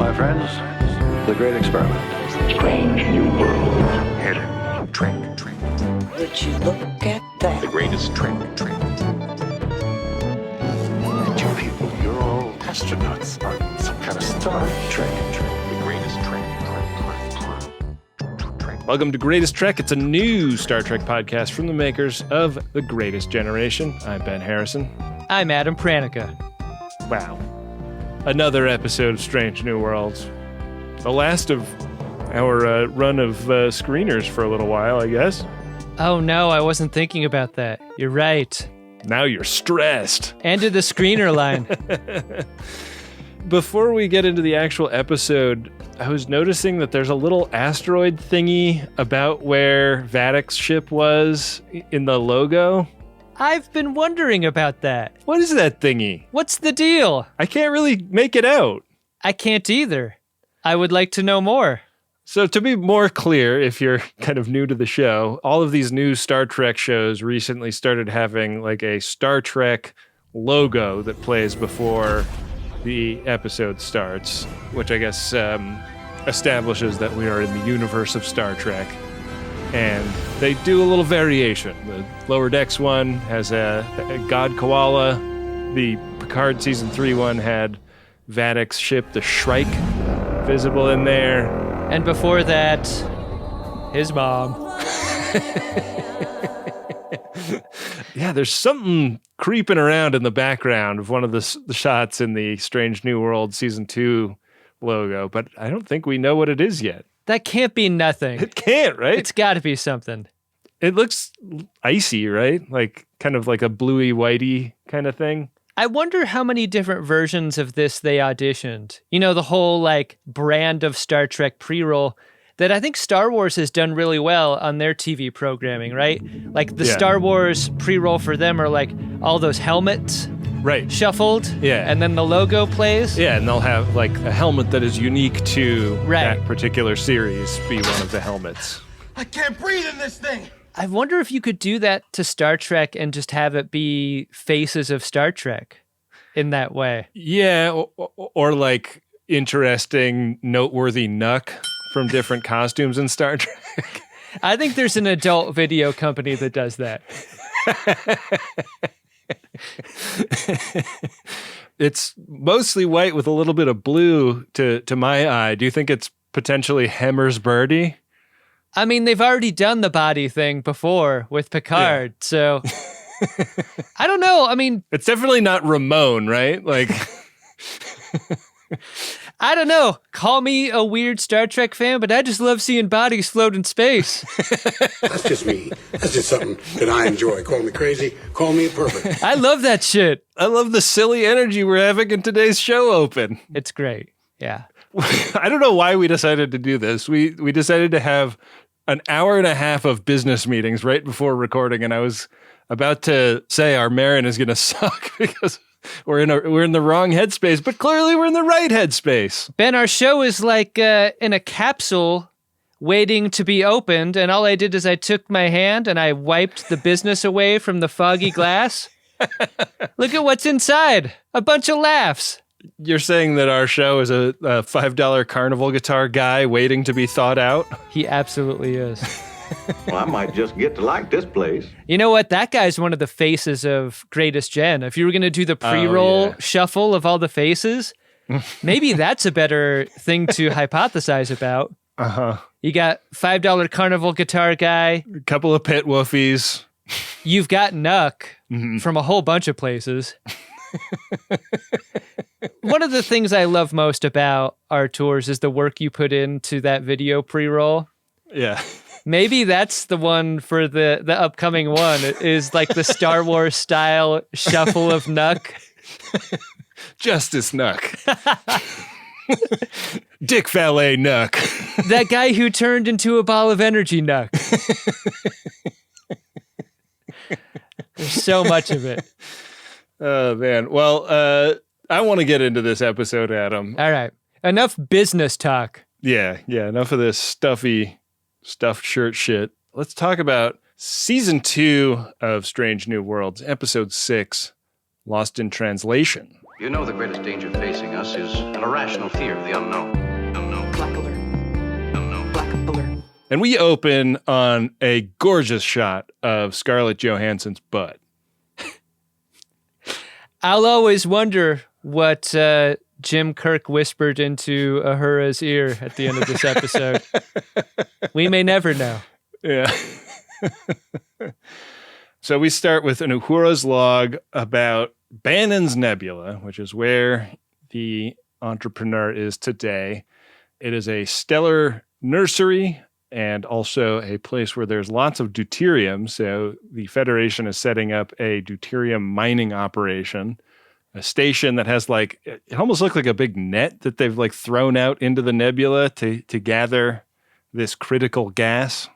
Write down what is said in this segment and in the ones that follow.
my friends, the great experiment. Strange new world. Hidden trick. Would you look at that? The greatest trick. And you people, you're all astronauts on some kind of Star Trek. The greatest trick. Welcome to Greatest Trek. It's a new Star Trek podcast from the makers of The Greatest Generation. I'm Ben Harrison. I'm Adam Pranica. Wow. Another episode of Strange New Worlds. The last of our run of screeners for a little while, I guess. Oh no, I wasn't thinking about that. You're right. Now you're stressed. Ended the screener line. Before we get into the actual episode, I was noticing that there's a little asteroid thingy about where Vadic's ship was in the logo. I've been wondering about that. What is that thingy? What's the deal? I can't really make it out. I can't either. I would like to know more. So to be more clear, if you're kind of new to the show, all of these new Star Trek shows recently started having like a Star Trek logo that plays before the episode starts, which I guess establishes that we are in the universe of Star Trek. And they do a little variation. The Lower Decks one has a God Koala. The Picard Season 3 one had Vadic's ship, the Shrike, visible in there. And before that, his mom. Yeah, there's something creeping around in the background of one of the shots in the Strange New World Season 2 logo, but I don't think we know what it is yet. That can't be nothing. It can't, right? It's got to be something. It looks icy, right? Like kind of like a bluey whitey kind of thing. I wonder how many different versions of this they auditioned. You know, the whole like brand of Star Trek pre-roll that I think Star Wars has done really well on their TV programming, right? Like the Star Wars pre-roll for them are like all those helmets right shuffled. Yeah. And then the logo plays. Yeah, and they'll have like a helmet that is unique to Right. that particular series be one of the helmets. I can't breathe in this thing. I wonder if you could do that to Star Trek and just have it be faces of Star Trek in that way. Yeah, or like interesting, noteworthy Knuck from different costumes in Star Trek. I think there's an adult video company that does that. It's mostly white with a little bit of blue to my eye. Do you think it's potentially Hemmer's Birdie? I mean, they've already done the body thing before with Picard, so I don't know. I mean, it's definitely not Ramon, right? Like, I don't know. Call me a weird Star Trek fan, but I just love seeing bodies float in space. That's just me. That's just something that I enjoy. Call me crazy. Call me a pervert. I love that shit. I love the silly energy we're having in today's show open. It's great. Yeah. I don't know why we decided to do this. We decided to have an hour and a half of business meetings right before recording, and I was about to say our Marin is going to suck because we're in the wrong headspace, but clearly we're in the right headspace. Ben, our show is like in a capsule waiting to be opened, and all I did is I took my hand and I wiped the business away from the foggy glass. Look at what's inside. A bunch of laughs. You're saying that our show is a $5 carnival guitar guy waiting to be thought out? He absolutely is. Well, I might just get to like this place. You know what? That guy's one of the faces of Greatest Gen. If you were going to do the pre-roll shuffle of all the faces, maybe that's a better thing to hypothesize about. Uh-huh. You got $5 carnival guitar guy. A couple of pit woofies. You've got Knuck from a whole bunch of places. One of the things I love most about our tours is the work you put into that video pre-roll. Yeah. Maybe that's the one for the upcoming one. It is like the Star Wars style shuffle of Knuck. Justice Knuck. Dick Valet Knuck. That guy who turned into a ball of energy Knuck. There's so much of it. Oh, man. Well, I want to get into this episode, Adam. All right. Enough business talk. Yeah. Enough of this stuffy, stuffed shirt shit. Let's talk about Season 2 of Strange New Worlds, Episode 6, Lost in Translation. You know the greatest danger facing us is an irrational fear of the unknown. Black alert. Black alert. And we open on a gorgeous shot of Scarlett Johansson's butt. I'll always wonder what Jim Kirk whispered into Uhura's ear at the end of this episode. We may never know. Yeah. So we start with an Uhura's log about Bannon's Nebula, which is where the entrepreneur is today. It is a stellar nursery and also a place where there's lots of deuterium. So the Federation is setting up a deuterium mining operation, a station that has like, it almost looks like a big net that they've like thrown out into the nebula to gather this critical gas.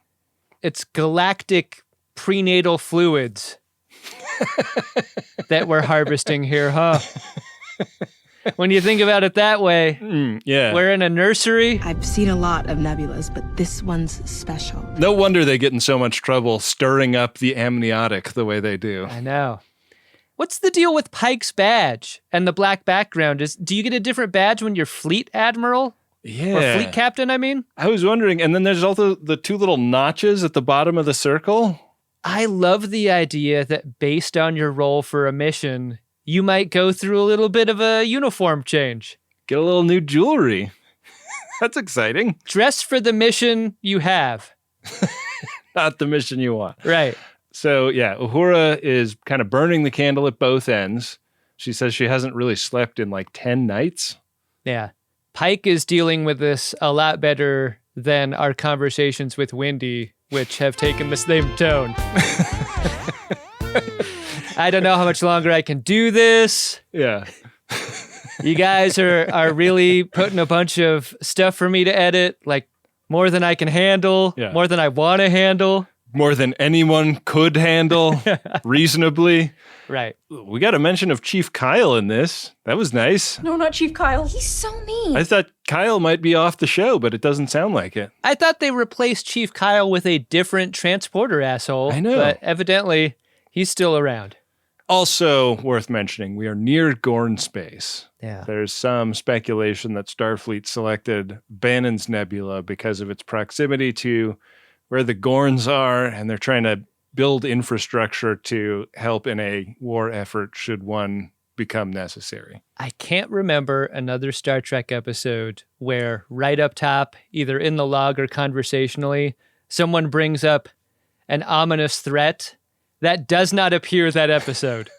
It's galactic prenatal fluids that we're harvesting here, huh? When you think about it that way, yeah. We're in a nursery. I've seen a lot of nebulas, but this one's special. No wonder they get in so much trouble stirring up the amniotic the way they do. I know. What's the deal with Pike's badge and the black background? Do you get a different badge when you're fleet admiral? Yeah. Or fleet captain, I mean? I was wondering, and then there's also the two little notches at the bottom of the circle. I love the idea that based on your role for a mission, you might go through a little bit of a uniform change. Get a little new jewelry. That's exciting. Dress for the mission you have. Not the mission you want. Right. So, yeah, Uhura is kind of burning the candle at both ends. She says she hasn't really slept in like 10 nights. Yeah. Pike is dealing with this a lot better than our conversations with Wendy, which have taken the same tone. I don't know how much longer I can do this. Yeah. You guys are really putting a bunch of stuff for me to edit, like more than I can handle, more than I want to handle. More than anyone could handle reasonably. Right. We got a mention of Chief Kyle in this. That was nice. No, not Chief Kyle. He's so mean. I thought Kyle might be off the show, but it doesn't sound like it. I thought they replaced Chief Kyle with a different transporter asshole. I know. But evidently, he's still around. Also worth mentioning, we are near Gorn space. Yeah. There's some speculation that Starfleet selected Bannon's Nebula because of its proximity to where the Gorns are, and they're trying to build infrastructure to help in a war effort should one become necessary. I can't remember another Star Trek episode where right up top, either in the log or conversationally, someone brings up an ominous threat that does not appear that episode.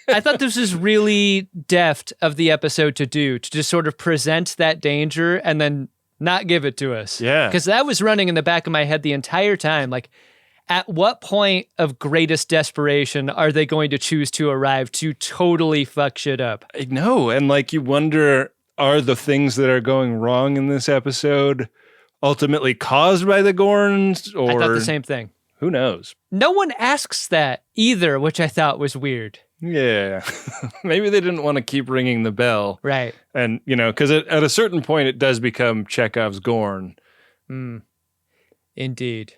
I thought this was really deft of the episode to do, to just sort of present that danger and then not give it to us. Yeah. Because that was running in the back of my head the entire time. Like, at what point of greatest desperation are they going to choose to arrive to totally fuck shit up? I know. And like, you wonder, are the things that are going wrong in this episode ultimately caused by the Gorns? Or I thought the same thing. Who knows? No one asks that either, which I thought was weird. Yeah. Maybe they didn't want to keep ringing the bell. Right. And, you know, because at a certain point, it does become Chekhov's Gorn. Indeed.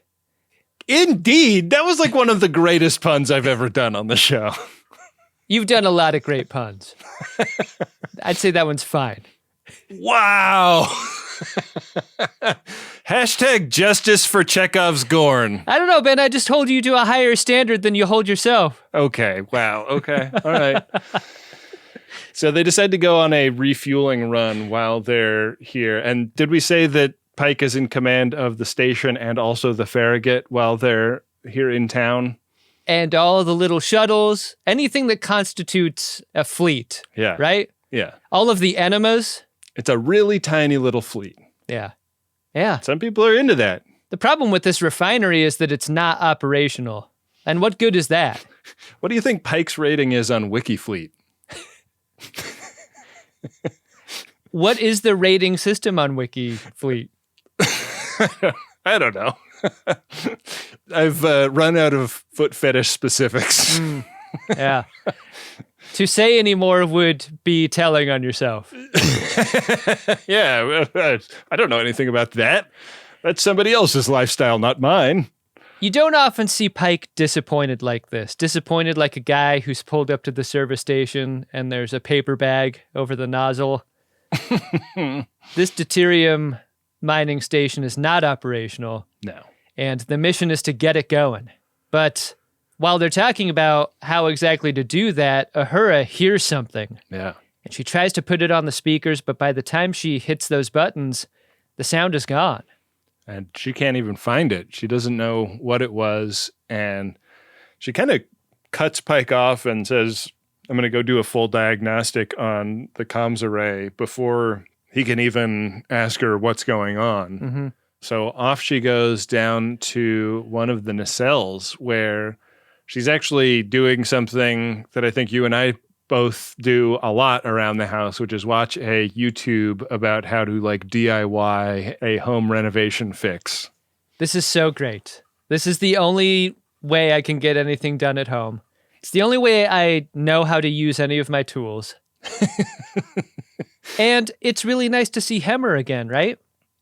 Indeed. That was like one of the greatest puns I've ever done on the show. You've done a lot of great puns. I'd say that one's fine. Wow. Hashtag justice for Chekhov's Gorn. I don't know, Ben. I just hold you to a higher standard than you hold yourself. Okay. Wow. Okay. All right. So they decide to go on a refueling run while they're here. And did we say that Pike is in command of the station and also the Farragut while they're here in town? And all the little shuttles, anything that constitutes a fleet. Yeah. Right? Yeah. All of the enemas. It's a really tiny little fleet. Yeah. Yeah. Some people are into that. The problem with this refinery is that it's not operational. And what good is that? What do you think Pike's rating is on WikiFleet? What is the rating system on WikiFleet? I don't know. I've run out of foot fetish specifics. Yeah. To say any more would be telling on yourself. Yeah, I don't know anything about that. That's somebody else's lifestyle, not mine. You don't often see Pike disappointed like this. Disappointed like a guy who's pulled up to the service station and there's a paper bag over the nozzle. This deuterium mining station is not operational. No. And the mission is to get it going. But while they're talking about how exactly to do that, Uhura hears something. Yeah. And she tries to put it on the speakers, but by the time she hits those buttons, the sound is gone. And she can't even find it. She doesn't know what it was. And she kind of cuts Pike off and says, I'm going to go do a full diagnostic on the comms array before he can even ask her what's going on. Mm-hmm. So off she goes down to one of the nacelles where she's actually doing something that I think you and I both do a lot around the house, which is watch a YouTube about how to like DIY a home renovation fix. This is so great. This is the only way I can get anything done at home. It's the only way I know how to use any of my tools. And it's really nice to see Hemmer again, right?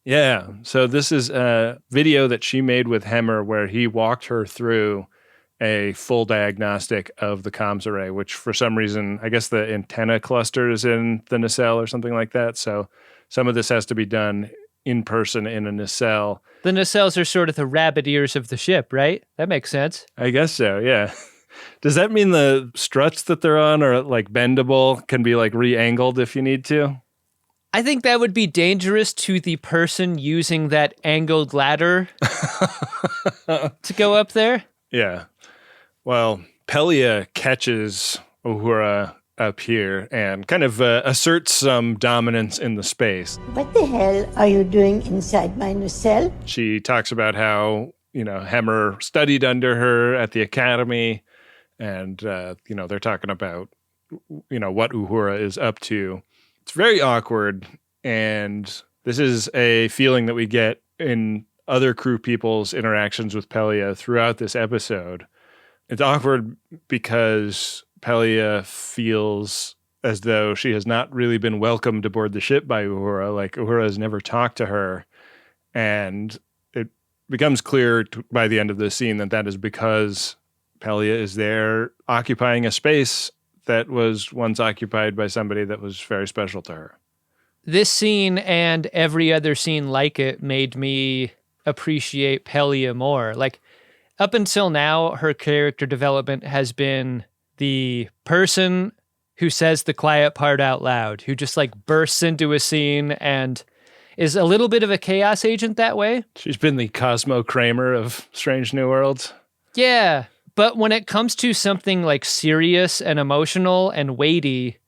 Yeah. So this is a video that she made with Hemmer where he walked her through a full diagnostic of the comms array, which for some reason, I guess the antenna cluster is in the nacelle or something like that. So some of this has to be done in person in a nacelle. The nacelles are sort of the rabbit ears of the ship, right? That makes sense. I guess so, yeah. Does that mean the struts that they're on are like bendable, can be like re-angled if you need to? I think that would be dangerous to the person using that angled ladder to go up there. Yeah. Well, Pelia catches Uhura up here and kind of asserts some dominance in the space. What the hell are you doing inside my nacelle? She talks about how, Hemmer studied under her at the academy and, they're talking about, what Uhura is up to. It's very awkward, and this is a feeling that we get in other crew people's interactions with Pelia throughout this episode. It's awkward because Pelia feels as though she has not really been welcomed aboard the ship by Uhura. Like, Uhura has never talked to her. And it becomes clear by the end of the scene that is because Pelia is there occupying a space that was once occupied by somebody that was very special to her. This scene and every other scene like it made me appreciate Pelia more. Like, up until now, her character development has been the person who says the quiet part out loud, who just like bursts into a scene and is a little bit of a chaos agent that way. She's been the Cosmo Kramer of Strange New Worlds. Yeah, but when it comes to something like serious and emotional and weighty,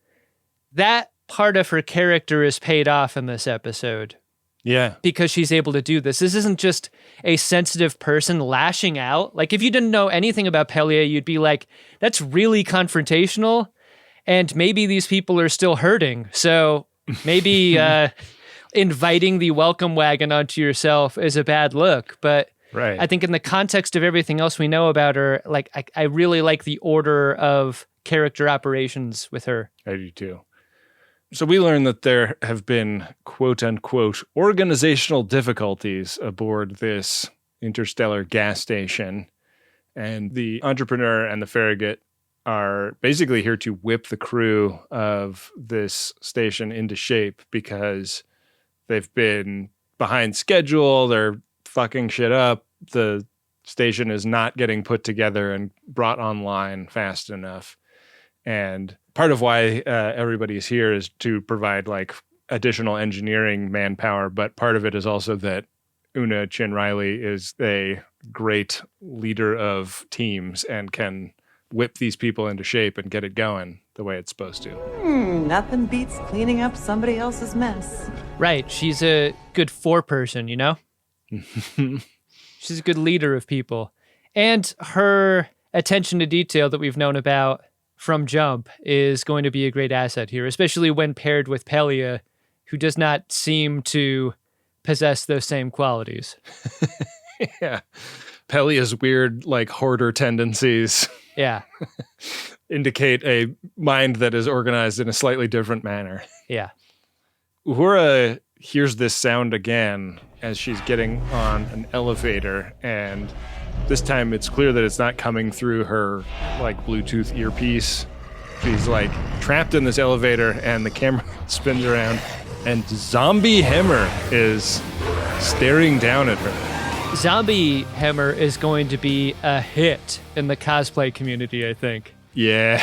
that part of her character is paid off in this episode. Yeah. Because she's able to do this. This isn't just a sensitive person lashing out. Like, if you didn't know anything about Pelia, you'd be like, that's really confrontational, and maybe these people are still hurting. So maybe inviting the welcome wagon onto yourself is a bad look. But right. I think in the context of everything else we know about her, like, I really like the order of character operations with her. I do too. So we learned that there have been, quote unquote, organizational difficulties aboard this interstellar gas station. And the entrepreneur and the Farragut are basically here to whip the crew of this station into shape because they've been behind schedule. They're fucking shit up. The station is not getting put together and brought online fast enough. And part of why everybody is here is to provide like additional engineering manpower, but part of it is also that Una Chin Riley is a great leader of teams and can whip these people into shape and get it going the way it's supposed to. Nothing beats cleaning up somebody else's mess. Right. She's a good foreperson, you know? She's a good leader of people. And her attention to detail that we've known about from jump is going to be a great asset here, especially when paired with Pelia, who does not seem to possess those same qualities. Yeah. Pelia's weird, like, hoarder tendencies. Yeah. Indicate a mind that is organized in a slightly different manner. Yeah. Uhura hears this sound again as she's getting on an elevator, and This time it's clear that it's not coming through her like Bluetooth earpiece. She's like trapped in this elevator and the camera spins around and Zombie Hemmer is staring down at her. Zombie Hemmer is going to be a hit in the cosplay community, I think. Yeah,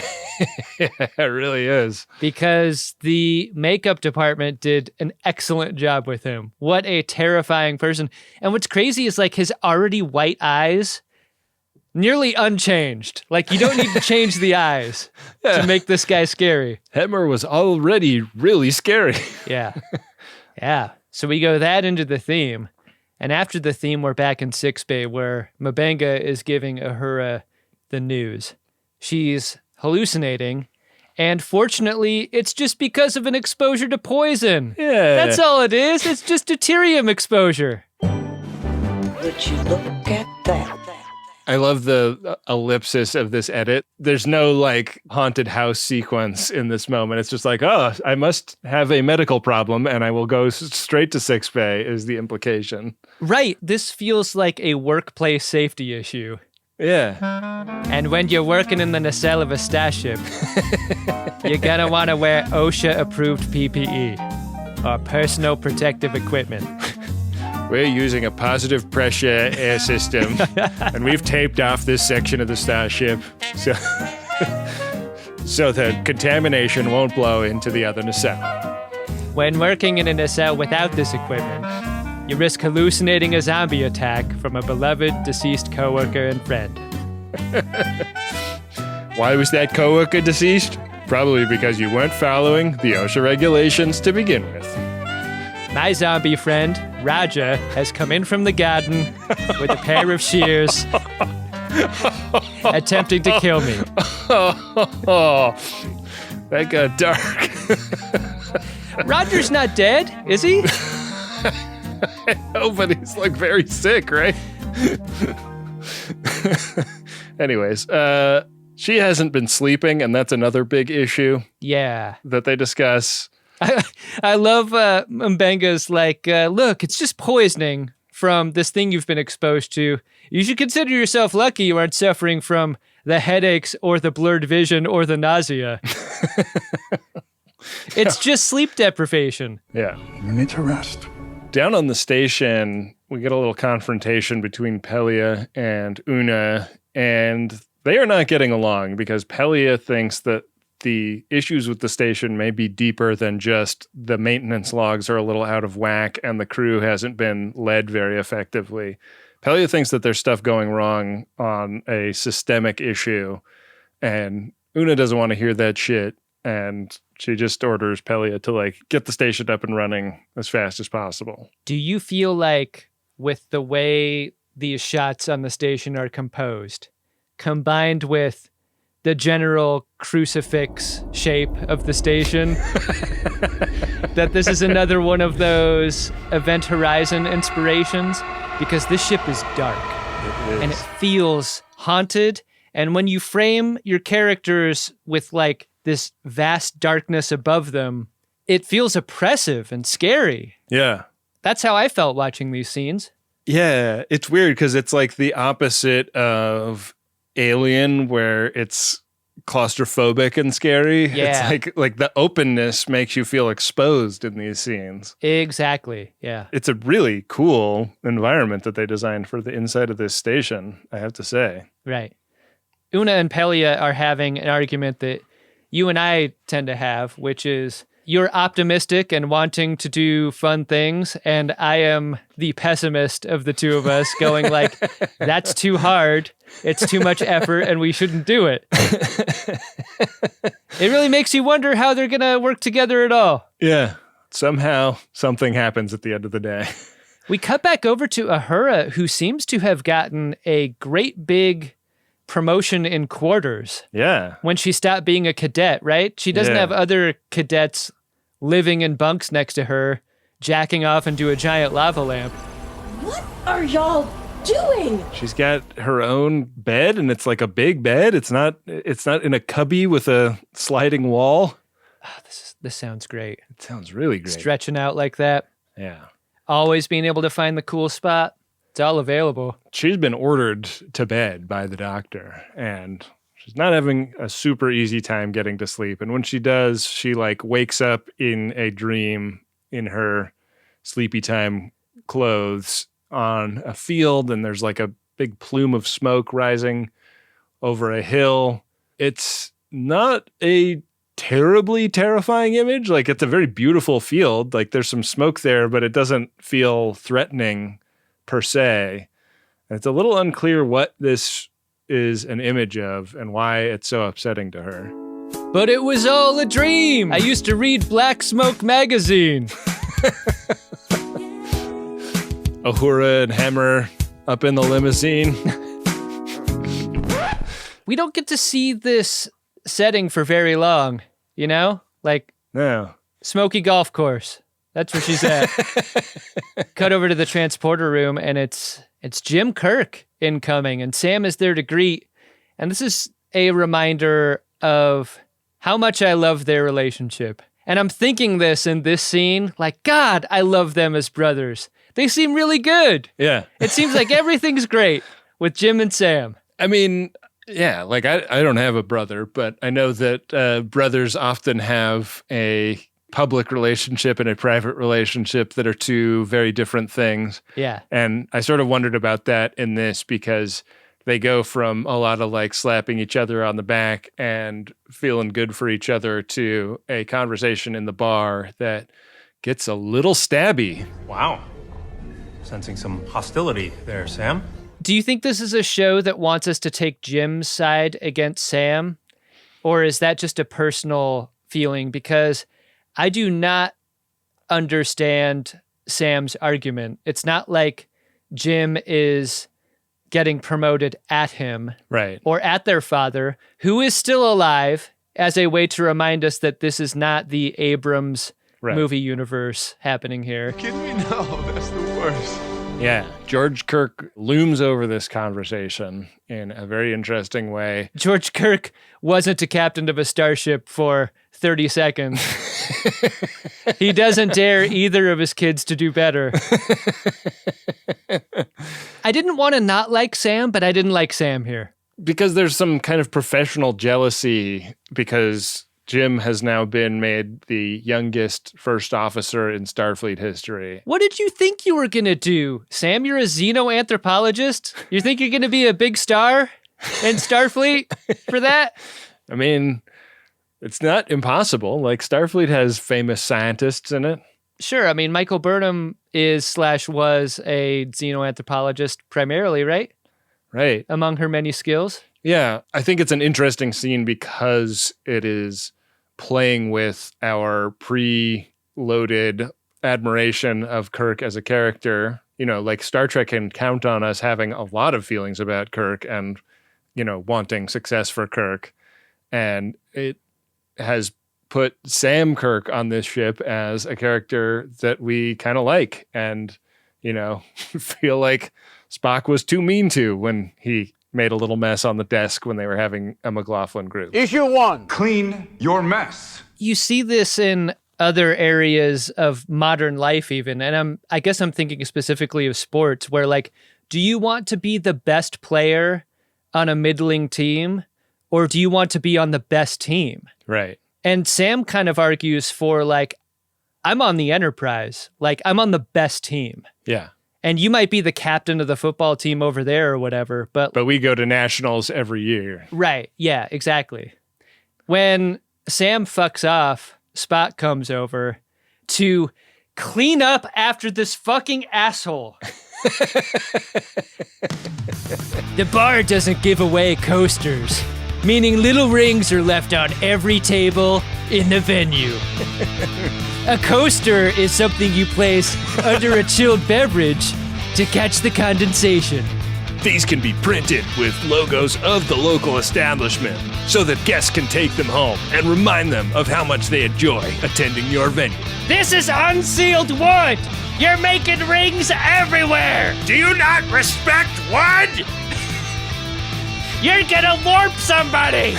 it really is. Because the makeup department did an excellent job with him. What a terrifying person. And what's crazy is like his already white eyes, nearly unchanged. Like you don't need to change the eyes to make this guy scary. Hemmer was already really scary. Yeah. Yeah. So we go that into the theme. And after the theme, we're back in sickbay where M'Benga is giving Uhura the news. She's hallucinating, and fortunately, it's just because of an exposure to poison. Yeah. That's all it is. It's just deuterium exposure. Would you look at that? I love the ellipsis of this edit. There's no like haunted house sequence in this moment. It's just like, oh, I must have a medical problem and I will go straight to sickbay is the implication. Right. This feels like a workplace safety issue. Yeah. And when you're working in the nacelle of a starship, you're gonna want to wear OSHA-approved PPE, or personal protective equipment. We're using a positive pressure air system, and we've taped off this section of the starship so the contamination won't blow into the other nacelle. When working in a nacelle without this equipment, you risk hallucinating a zombie attack from a beloved deceased coworker and friend. Why was that coworker deceased? Probably because you weren't following the OSHA regulations to begin with. My zombie friend, Raja, has come in from the garden with a pair of shears, attempting to kill me. Oh, that got dark. Roger's not dead, is he? Oh, but he's like very sick, right? Anyways, she hasn't been sleeping, and that's another big issue. Yeah. That they discuss. I love M'Benga's like, look, it's just poisoning from this thing you've been exposed to. You should consider yourself lucky you aren't suffering from the headaches or the blurred vision or the nausea. It's just sleep deprivation. Yeah. You need to rest. Down on the station, we get a little confrontation between Pelia and Una, and they are not getting along because Pelia thinks that the issues with the station may be deeper than just the maintenance logs are a little out of whack and the crew hasn't been led very effectively. Pelia thinks that there's stuff going wrong on a systemic issue, and Una doesn't want to hear that shit, and she just orders Pelia to like get the station up and running as fast as possible. Do you feel like with the way these shots on the station are composed, combined with the general crucifix shape of the station, that this is another one of those Event Horizon inspirations? Because this ship is dark. It is. And it feels haunted. And when you frame your characters with like this vast darkness above them, it feels oppressive and scary. Yeah. That's how I felt watching these scenes. Yeah, it's weird because it's like the opposite of Alien, where it's claustrophobic and scary. Yeah. It's like the openness makes you feel exposed in these scenes. Exactly. Yeah. It's a really cool environment that they designed for the inside of this station, I have to say. Right. Una and Pelia are having an argument that you and I tend to have, which is you're optimistic and wanting to do fun things, and I am the pessimist of the two of us going like, that's too hard, it's too much effort, and we shouldn't do it. It really makes you wonder how they're going to work together at all. Yeah. Somehow something happens at the end of the day. We cut back over to Uhura, who seems to have gotten a great big promotion in quarters. Yeah. When she stopped being a cadet, right? She doesn't have other cadets living in bunks next to her, jacking off into a giant lava lamp. What are y'all doing? She's got her own bed, and it's like a big bed. It's not in a cubby with a sliding wall. Oh, this sounds great. It sounds really great. Stretching out like that. Yeah. Always being able to find the cool spot. It's all available. She's been ordered to bed by the doctor, and she's not having a super easy time getting to sleep. And when she does, she like wakes up in a dream in her sleepy time clothes on a field, and there's like a big plume of smoke rising over a hill. It's not a terribly terrifying image. Like, it's a very beautiful field. Like, there's some smoke there, but it doesn't feel threatening per se. And it's a little unclear what this is an image of and why it's so upsetting to her. But it was all a dream. I used to read Black Smoke magazine. Uhura and Hammer up in the limousine. We don't get to see this setting for very long, you know? Like, no. Smoky Golf Course. That's where she's at. Cut over to the transporter room, and it's Jim Kirk incoming, and Sam is there to greet. And this is a reminder of how much I love their relationship. And I'm thinking this in this scene, like, God, I love them as brothers. They seem really good. Yeah. It seems like everything's great with Jim and Sam. I mean, yeah, like I don't have a brother, but I know that brothers often have a public relationship and a private relationship that are two very different things. Yeah. And I sort of wondered about that in this because they go from a lot of like slapping each other on the back and feeling good for each other to a conversation in the bar that gets a little stabby. Wow. Sensing some hostility there, Sam. Do you think this is a show that wants us to take Jim's side against Sam? Or is that just a personal feeling? Because I do not understand Sam's argument. It's not like Jim is getting promoted at him. Right. Or at their father, who is still alive, as a way to remind us that this is not the Abrams movie universe happening here. Kidding me? No, that's the worst. Yeah, George Kirk looms over this conversation in a very interesting way. George Kirk wasn't a captain of a starship for 30 seconds. He doesn't dare either of his kids to do better. I didn't want to not like Sam, but I didn't like Sam here. Because there's some kind of professional jealousy because Jim has now been made the youngest first officer in Starfleet history. What did you think you were going to do? Sam, you're a xenoanthropologist? You think you're going to be a big star in Starfleet for that? I mean, it's not impossible. Like, Starfleet has famous scientists in it. Sure. I mean, Michael Burnham was a xenoanthropologist primarily, right? Right. Among her many skills. Yeah. I think it's an interesting scene because it is playing with our pre-loaded admiration of Kirk as a character. You know, like Star Trek can count on us having a lot of feelings about Kirk and, you know, wanting success for Kirk. And it has put Sam Kirk on this ship as a character that we kind of like and, you know, feel like Spock was too mean to when he made a little mess on the desk when they were having a McLaughlin group. Issue 1. Clean your mess. You see this in other areas of modern life even, and I guess I'm thinking specifically of sports where, like, do you want to be the best player on a middling team or do you want to be on the best team? Right. And Sam kind of argues for, like, I'm on the Enterprise. Like, I'm on the best team. Yeah. And you might be the captain of the football team over there or whatever, but we go to nationals every year. Right. Yeah, exactly. When Sam fucks off, Spock comes over to clean up after this fucking asshole. The bar doesn't give away coasters, meaning little rings are left on every table in the venue. A coaster is something you place under a chilled beverage to catch the condensation. These can be printed with logos of the local establishment so that guests can take them home and remind them of how much they enjoy attending your venue. This is unsealed wood! You're making rings everywhere! Do you not respect wood? You're gonna warp somebody!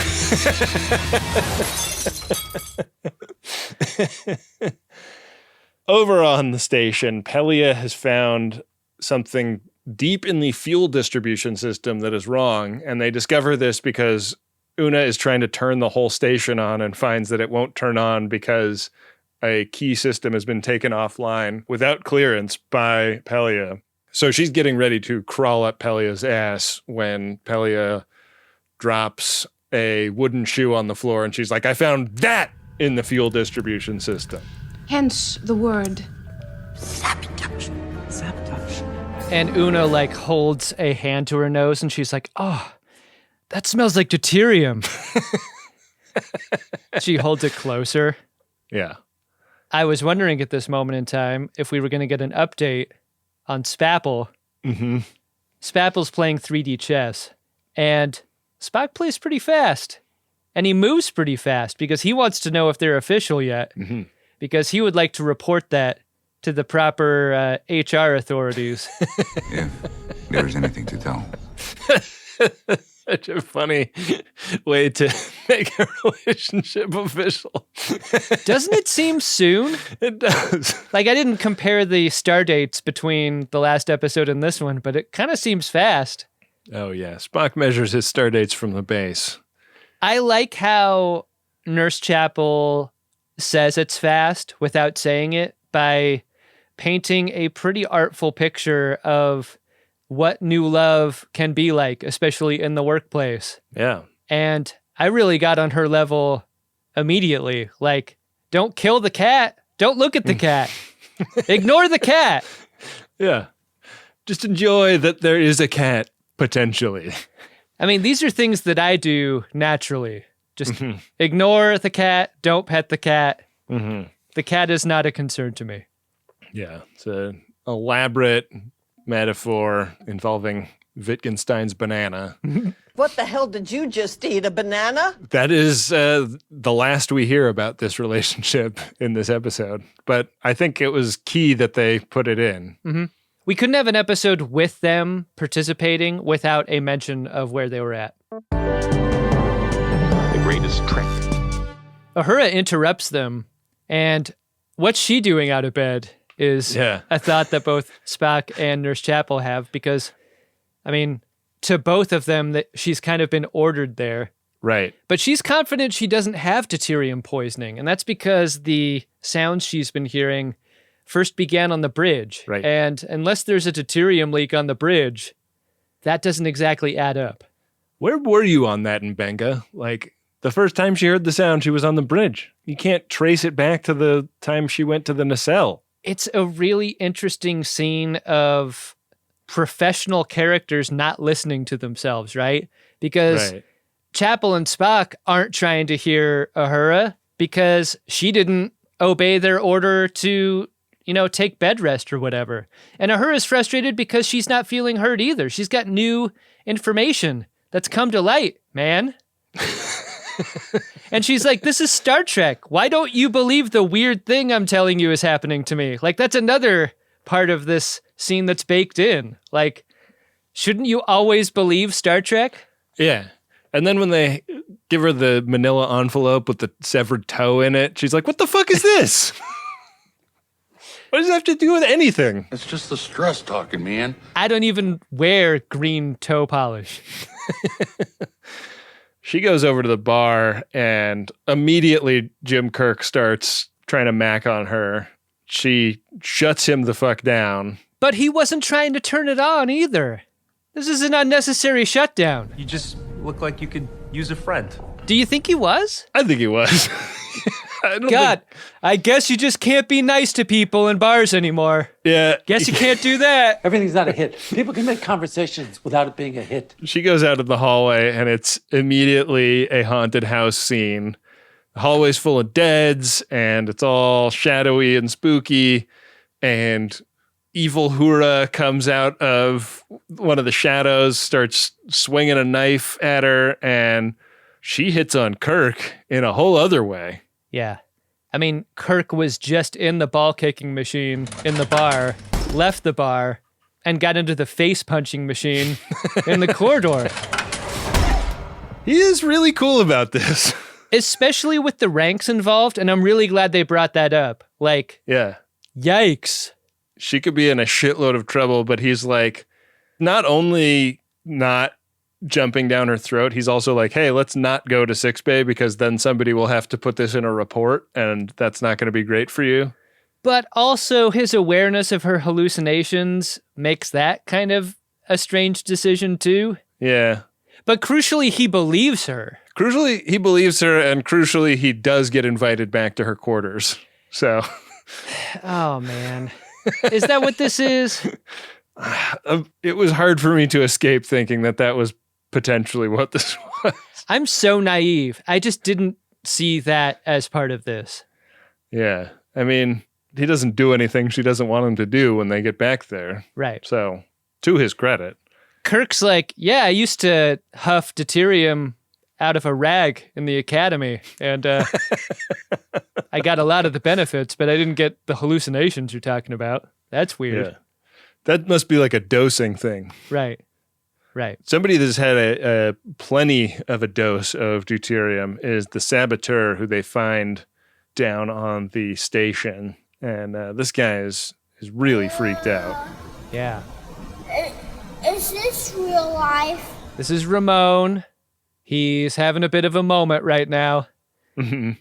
Over on the station, Pelia has found something deep in the fuel distribution system that is wrong. And they discover this because Una is trying to turn the whole station on and finds that it won't turn on because a key system has been taken offline without clearance by Pelia. So she's getting ready to crawl up Pelia's ass when Pelia drops a wooden shoe on the floor, and she's like, I found that in the fuel distribution system. Hence the word Sabotage. Sabotage. And Una like holds a hand to her nose and she's like, oh, that smells like deuterium. She holds it closer. Yeah. I was wondering at this moment in time if we were going to get an update on Spapple. Mm-hmm. Spapple's playing 3D chess, and Spock plays pretty fast. And he moves pretty fast because he wants to know if they're official yet. Mm-hmm. Because he would like to report that to the proper HR authorities. If there is anything to tell. Such a funny way to make a relationship official. Doesn't it seem soon? It does. Like, I didn't compare the star dates between the last episode and this one, but it kind of seems fast. Oh, yeah. Spock measures his star dates from the base. I like how Nurse Chapel says it's fast without saying it by painting a pretty artful picture of what new love can be like, especially in the workplace. Yeah. And I really got on her level immediately. Like, don't kill the cat. Don't look at the cat. Ignore the cat. Yeah. Just enjoy that there is a cat, potentially. I mean, these are things that I do naturally. Just ignore the cat. Don't pet the cat. Mm-hmm. The cat is not a concern to me. Yeah. It's an elaborate metaphor involving Wittgenstein's banana. What the hell did you just eat? A banana? That is the last we hear about this relationship in this episode. But I think it was key that they put it in. Mm-hmm. We couldn't have an episode with them participating without a mention of where they were at. The greatest trick. Uhura interrupts them, and what's she doing out of bed is a thought that both Spock and Nurse Chapel have, because, I mean, to both of them, that she's kind of been ordered there. Right. But she's confident she doesn't have deuterium poisoning, and that's because the sounds she's been hearing first began on the bridge. Right. And unless there's a deuterium leak on the bridge, that doesn't exactly add up. Where were you on that in Benga? Like, the first time she heard the sound, she was on the bridge. You can't trace it back to the time she went to the nacelle. It's a really interesting scene of professional characters not listening to themselves, right? Because Chapel and Spock aren't trying to hear Uhura because she didn't obey their order to, take bed rest or whatever. And Uhura's frustrated because she's not feeling heard either. She's got new information that's come to light, man. And she's like, this is Star Trek. Why don't you believe the weird thing I'm telling you is happening to me? Like, that's another part of this scene that's baked in. Like, shouldn't you always believe Star Trek? Yeah. And then when they give her the manila envelope with the severed toe in it, she's like, what the fuck is this? What does it have to do with anything? It's just the stress talking, man. I don't even wear green toe polish. She goes over to the bar, and immediately Jim Kirk starts trying to mac on her. She shuts him the fuck down. But he wasn't trying to turn it on either. This is an unnecessary shutdown. You just look like you could use a friend. Do you think he was? I think he was. I guess you just can't be nice to people in bars anymore. Yeah. Guess you can't do that. Everything's not a hit. People can make conversations without it being a hit. She goes out of the hallway, and it's immediately a haunted house scene. The hallway's full of deads, and it's all shadowy and spooky, and evil Uhura comes out of one of the shadows, starts swinging a knife at her, and she hits on Kirk in a whole other way. Yeah. I mean, Kirk was just in the ball kicking machine in the bar, left the bar, and got into the face punching machine in the corridor. He is really cool about this. Especially with the ranks involved, and I'm really glad they brought that up. Like, yeah. Yikes. She could be in a shitload of trouble, but he's like, not only not jumping down her throat, he's also like, hey, let's not go to sickbay because then somebody will have to put this in a report and that's not going to be great for you. But also his awareness of her hallucinations makes that kind of a strange decision too. Yeah. But crucially, he believes her. Crucially, he believes her, and crucially, he does get invited back to her quarters. So. Oh, man. Is that what this is? It was hard for me to escape thinking that that was potentially what this was. I'm so naive. I just didn't see that as part of this. Yeah. I mean, he doesn't do anything she doesn't want him to do when they get back there. Right. So, to his credit. Kirk's like, yeah, I used to huff deuterium out of a rag in the academy, and I got a lot of the benefits, but I didn't get the hallucinations you're talking about. That's weird. Yeah. That must be like a dosing thing. Right. Right. Somebody that's had a plenty of a dose of deuterium is the saboteur who they find down on the station. And this guy is really freaked out. Yeah. Is this real life? This is Ramon. He's having a bit of a moment right now. Mm-hmm.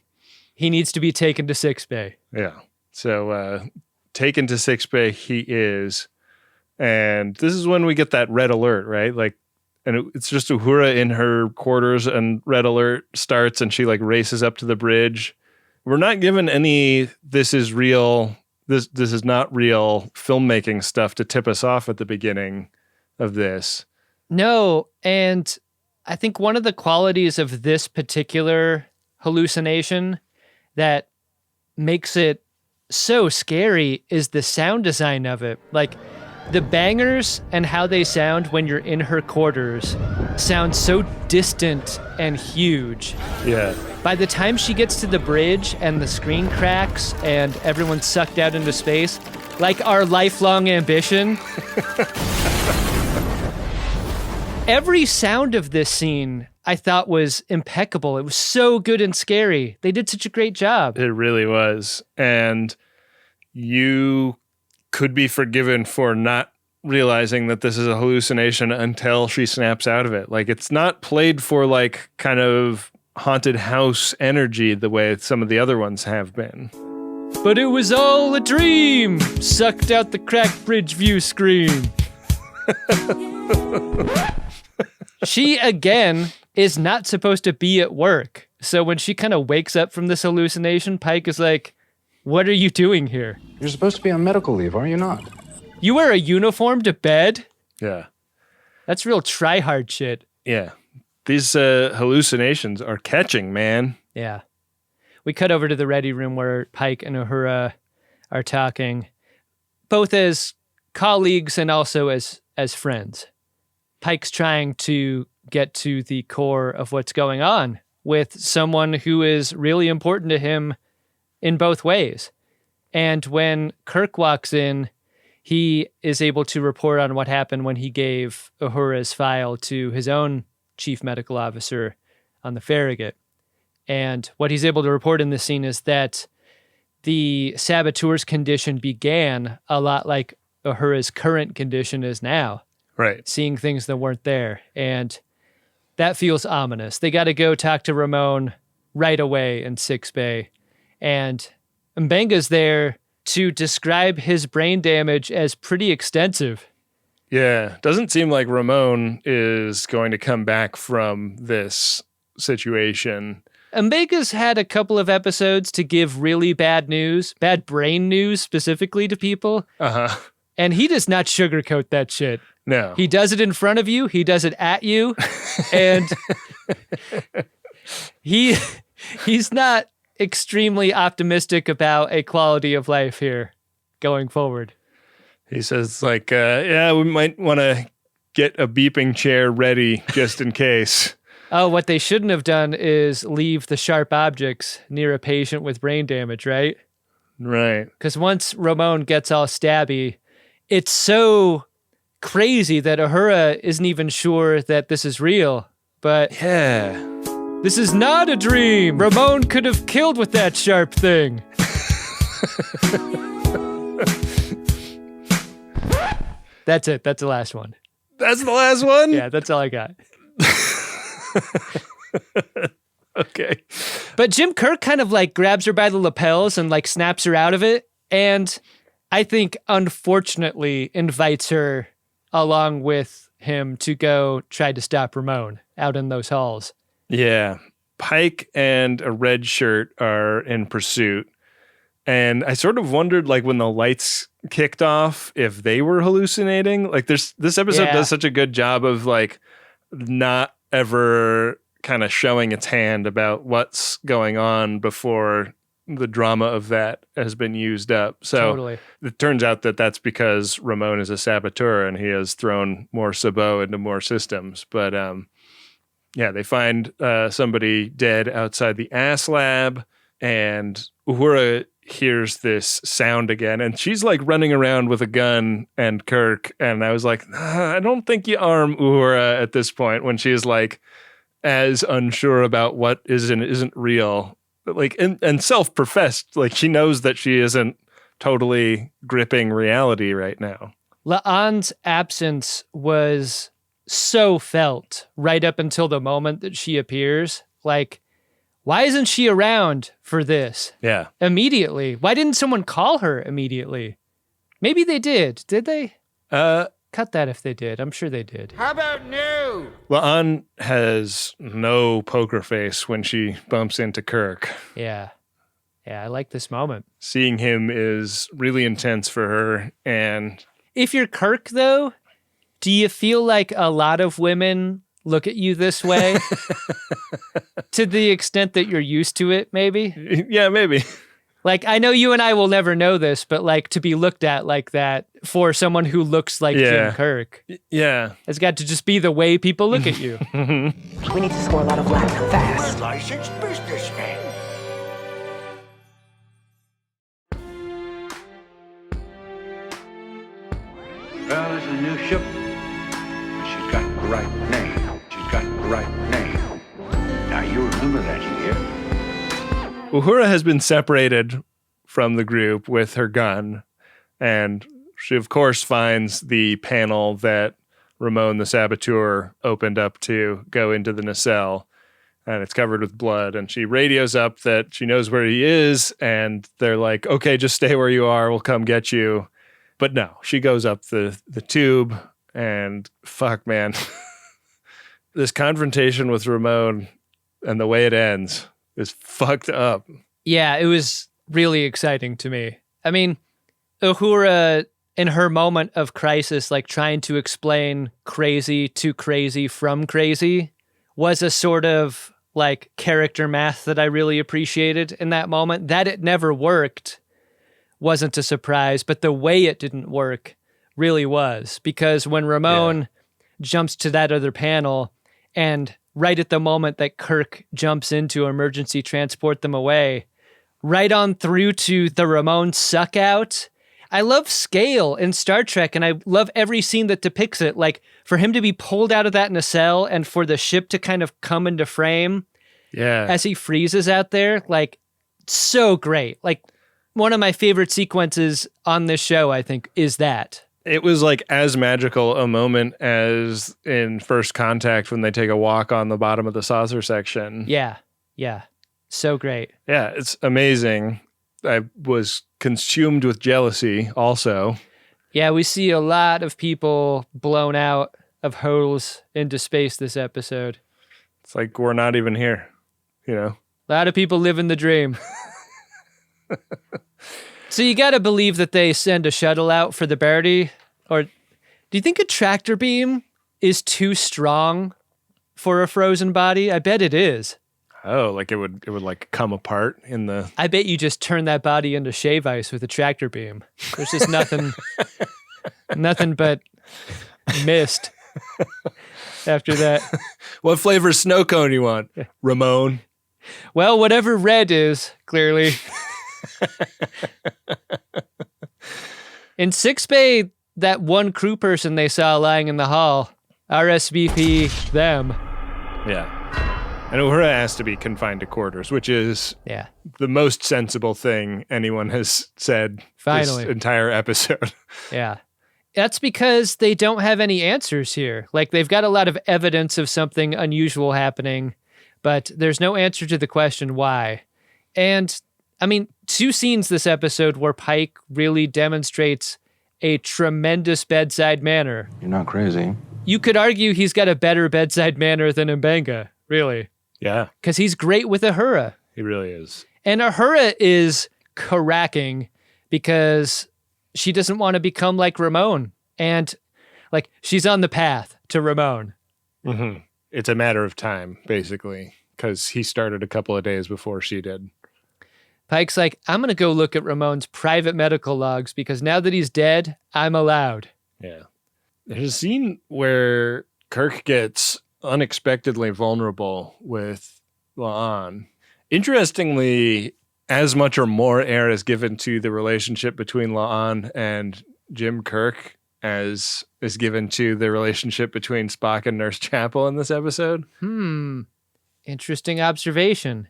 He needs to be taken to sickbay. Yeah. So taken to sickbay he is. And this is when we get that red alert, right? Like, and it's just Uhura in her quarters and red alert starts and she like races up to the bridge. We're not given any, this is real, this is not real filmmaking stuff to tip us off at the beginning of this. No, and I think one of the qualities of this particular hallucination that makes it so scary is the sound design of it. Like, the bangers and how they sound when you're in her quarters sound so distant and huge. Yeah. By the time she gets to the bridge and the screen cracks and everyone's sucked out into space, like our lifelong ambition, every sound of this scene I thought was impeccable. It was so good and scary. They did such a great job. It really was. And you could be forgiven for not realizing that this is a hallucination until she snaps out of it. Like, it's not played for like kind of haunted house energy the way some of the other ones have been. But it was all a dream, sucked out the cracked bridge view screen. She, again, is not supposed to be at work. So when she kind of wakes up from this hallucination, Pike is like, what are you doing here? You're supposed to be on medical leave, are you not? You wear a uniform to bed? Yeah. That's real try-hard shit. Yeah. These hallucinations are catching, man. Yeah. We cut over to the ready room where Pike and Uhura are talking, both as colleagues and also as friends. Pike's trying to get to the core of what's going on with someone who is really important to him in both ways. And when Kirk walks in, he is able to report on what happened when he gave Uhura's file to his own chief medical officer on the Farragut. And what he's able to report in this scene is that the saboteur's condition began a lot like Uhura's current condition is now. Right. Seeing things that weren't there. And that feels ominous. They got to go talk to Ramon right away in sickbay. And Mbenga's there to describe his brain damage as pretty extensive. Yeah. Doesn't seem like Ramon is going to come back from this situation. Mbenga's had a couple of episodes to give really bad news, bad brain news specifically to people. Uh-huh. And he does not sugarcoat that shit. No. He does it in front of you. He does it at you. And he's not extremely optimistic about a quality of life here going forward. He says, like, yeah, we might want to get a beeping chair ready just in case. Oh, what they shouldn't have done is leave the sharp objects near a patient with brain damage, right? Right. Because once Ramon gets all stabby, it's so crazy that Uhura isn't even sure that this is real. But yeah, this is not a dream. Ramon could have killed with that sharp thing. That's it. That's the last one. That's the last one? Yeah, that's all I got. Okay. But Jim Kirk kind of like grabs her by the lapels and like snaps her out of it. And I think unfortunately invites her along with him to go try to stop Ramon out in those halls. Yeah. Pike and a red shirt are in pursuit. And I sort of wondered, like, when the lights kicked off, if they were hallucinating. Like, this episode does such a good job of, like, not ever kind of showing its hand about what's going on before the drama of that has been used up. So Totally. It turns out that that's because Ramon is a saboteur and he has thrown more sabot into more systems. But yeah, they find somebody dead outside the ass lab, and Uhura hears this sound again, and she's like running around with a gun and Kirk, and I was like, I don't think you arm Uhura at this point when she's like as unsure about what is and isn't real, like, and self-professed, like she knows that she isn't totally gripping reality right now. La'an's absence was so felt right up until the moment that she appears. Like, why isn't she around for this? Yeah. Immediately. Why didn't someone call her immediately? Maybe they did. Did they? Cut that if they did. I'm sure they did. How about no? La'an has no poker face when she bumps into Kirk. Yeah. Yeah, I like this moment. Seeing him is really intense for her. And if you're Kirk, though, do you feel like a lot of women look at you this way? To the extent that you're used to it, maybe? Yeah, maybe. Like, I know you and I will never know this, but like to be looked at like that for someone who looks like Jim Kirk. Yeah. It's got to just be the way people look at you. We need to score a lot of Latin fast. Licensed businessman. Well, it's a new ship. She's got the right name. She's got the right name. Now, you remember that, you hear? Uhura has been separated from the group with her gun, and she, of course, finds the panel that Ramon the Saboteur opened up to go into the nacelle, and it's covered with blood, and she radios up that she knows where he is, and they're like, okay, just stay where you are, we'll come get you. But no, she goes up the tube, and fuck, man. This confrontation with Ramon and the way it ends is fucked up. Yeah, it was really exciting to me. I mean, Uhura, in her moment of crisis, like trying to explain crazy to crazy from crazy, was a sort of like character math that I really appreciated in that moment. That it never worked wasn't a surprise, but the way it didn't work really was. Because when Ramon jumps to that other panel, and right at the moment that Kirk jumps in to emergency transport them away, right on through to the Ramon suck out. I love scale in Star Trek, and I love every scene that depicts it. Like, for him to be pulled out of that nacelle and for the ship to kind of come into frame as he freezes out there, like, so great. Like, one of my favorite sequences on this show, I think, is that. It was like as magical a moment as in First Contact when they take a walk on the bottom of the saucer section. Yeah. Yeah. So great. Yeah, it's amazing. I was consumed with jealousy also. Yeah, we see a lot of people blown out of holes into space this episode. It's like we're not even here, you know? A lot of people living the dream. So you got to believe that they send a shuttle out for the birdie, or do you think a tractor beam is too strong for a frozen body? I bet it is. Oh, like it would like come apart in the... I bet you just turn that body into shave ice with a tractor beam. There's just nothing but mist after that. What flavor snow cone you want, Ramon? Well, whatever red is, clearly. In sickbay, that one crew person they saw lying in the hall, RSVP them. Yeah. And Uhura has to be confined to quarters, which is the most sensible thing anyone has said finally this entire episode. Yeah. That's because they don't have any answers here. Like, they've got a lot of evidence of something unusual happening, but there's no answer to the question why. And, I mean, 2 scenes this episode where Pike really demonstrates a tremendous bedside manner. You're not crazy. You could argue he's got a better bedside manner than Mbenga, really. Yeah. Because he's great with Uhura. He really is. And Uhura is cracking because she doesn't want to become like Ramon. And like, she's on the path to Ramon. Mm-hmm. It's a matter of time, basically, because he started a couple of days before she did. Pike's like, I'm going to go look at Ramon's private medical logs because now that he's dead, I'm allowed. Yeah. There's a scene where Kirk gets unexpectedly vulnerable with La'an. Interestingly, as much or more air is given to the relationship between La'an and Jim Kirk as is given to the relationship between Spock and Nurse Chapel in this episode. Interesting observation.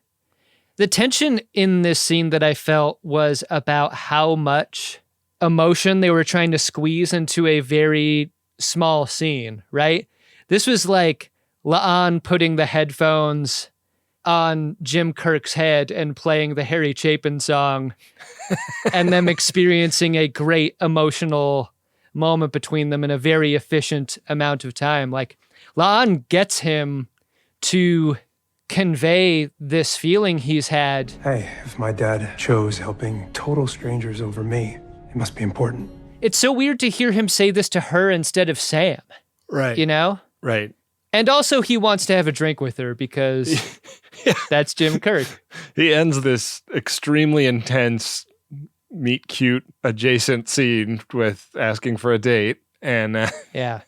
The tension in this scene that I felt was about how much emotion they were trying to squeeze into a very small scene, right? This was like La'an putting the headphones on Jim Kirk's head and playing the Harry Chapin song and them experiencing a great emotional moment between them in a very efficient amount of time. Like, La'an gets him to convey this feeling he's had. Hey, if my dad chose helping total strangers over me, it must be important. It's so weird to hear him say this to her instead of Sam. Right. You know? Right. And also he wants to have a drink with her because that's Jim Kirk. He ends this extremely intense meet cute adjacent scene with asking for a date. And yeah.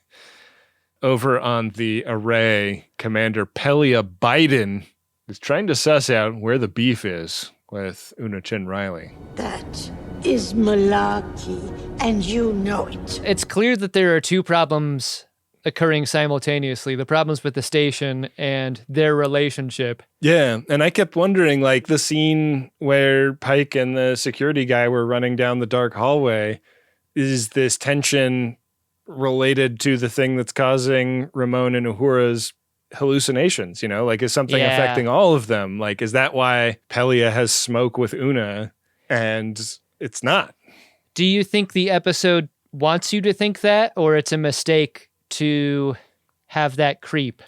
Over on the array, Commander Pelia Biden is trying to suss out where the beef is with Una Chin Riley. That is malarkey, and you know it. It's clear that there are 2 problems occurring simultaneously, the problems with the station and their relationship. Yeah, and I kept wondering, like, the scene where Pike and the security guy were running down the dark hallway, is this tension related to the thing that's causing Ramon and Uhura's hallucinations, you know? Like, is something affecting all of them? Like, is that why Pelia has smoke with Una and it's not? Do you think the episode wants you to think that, or it's a mistake to have that creep?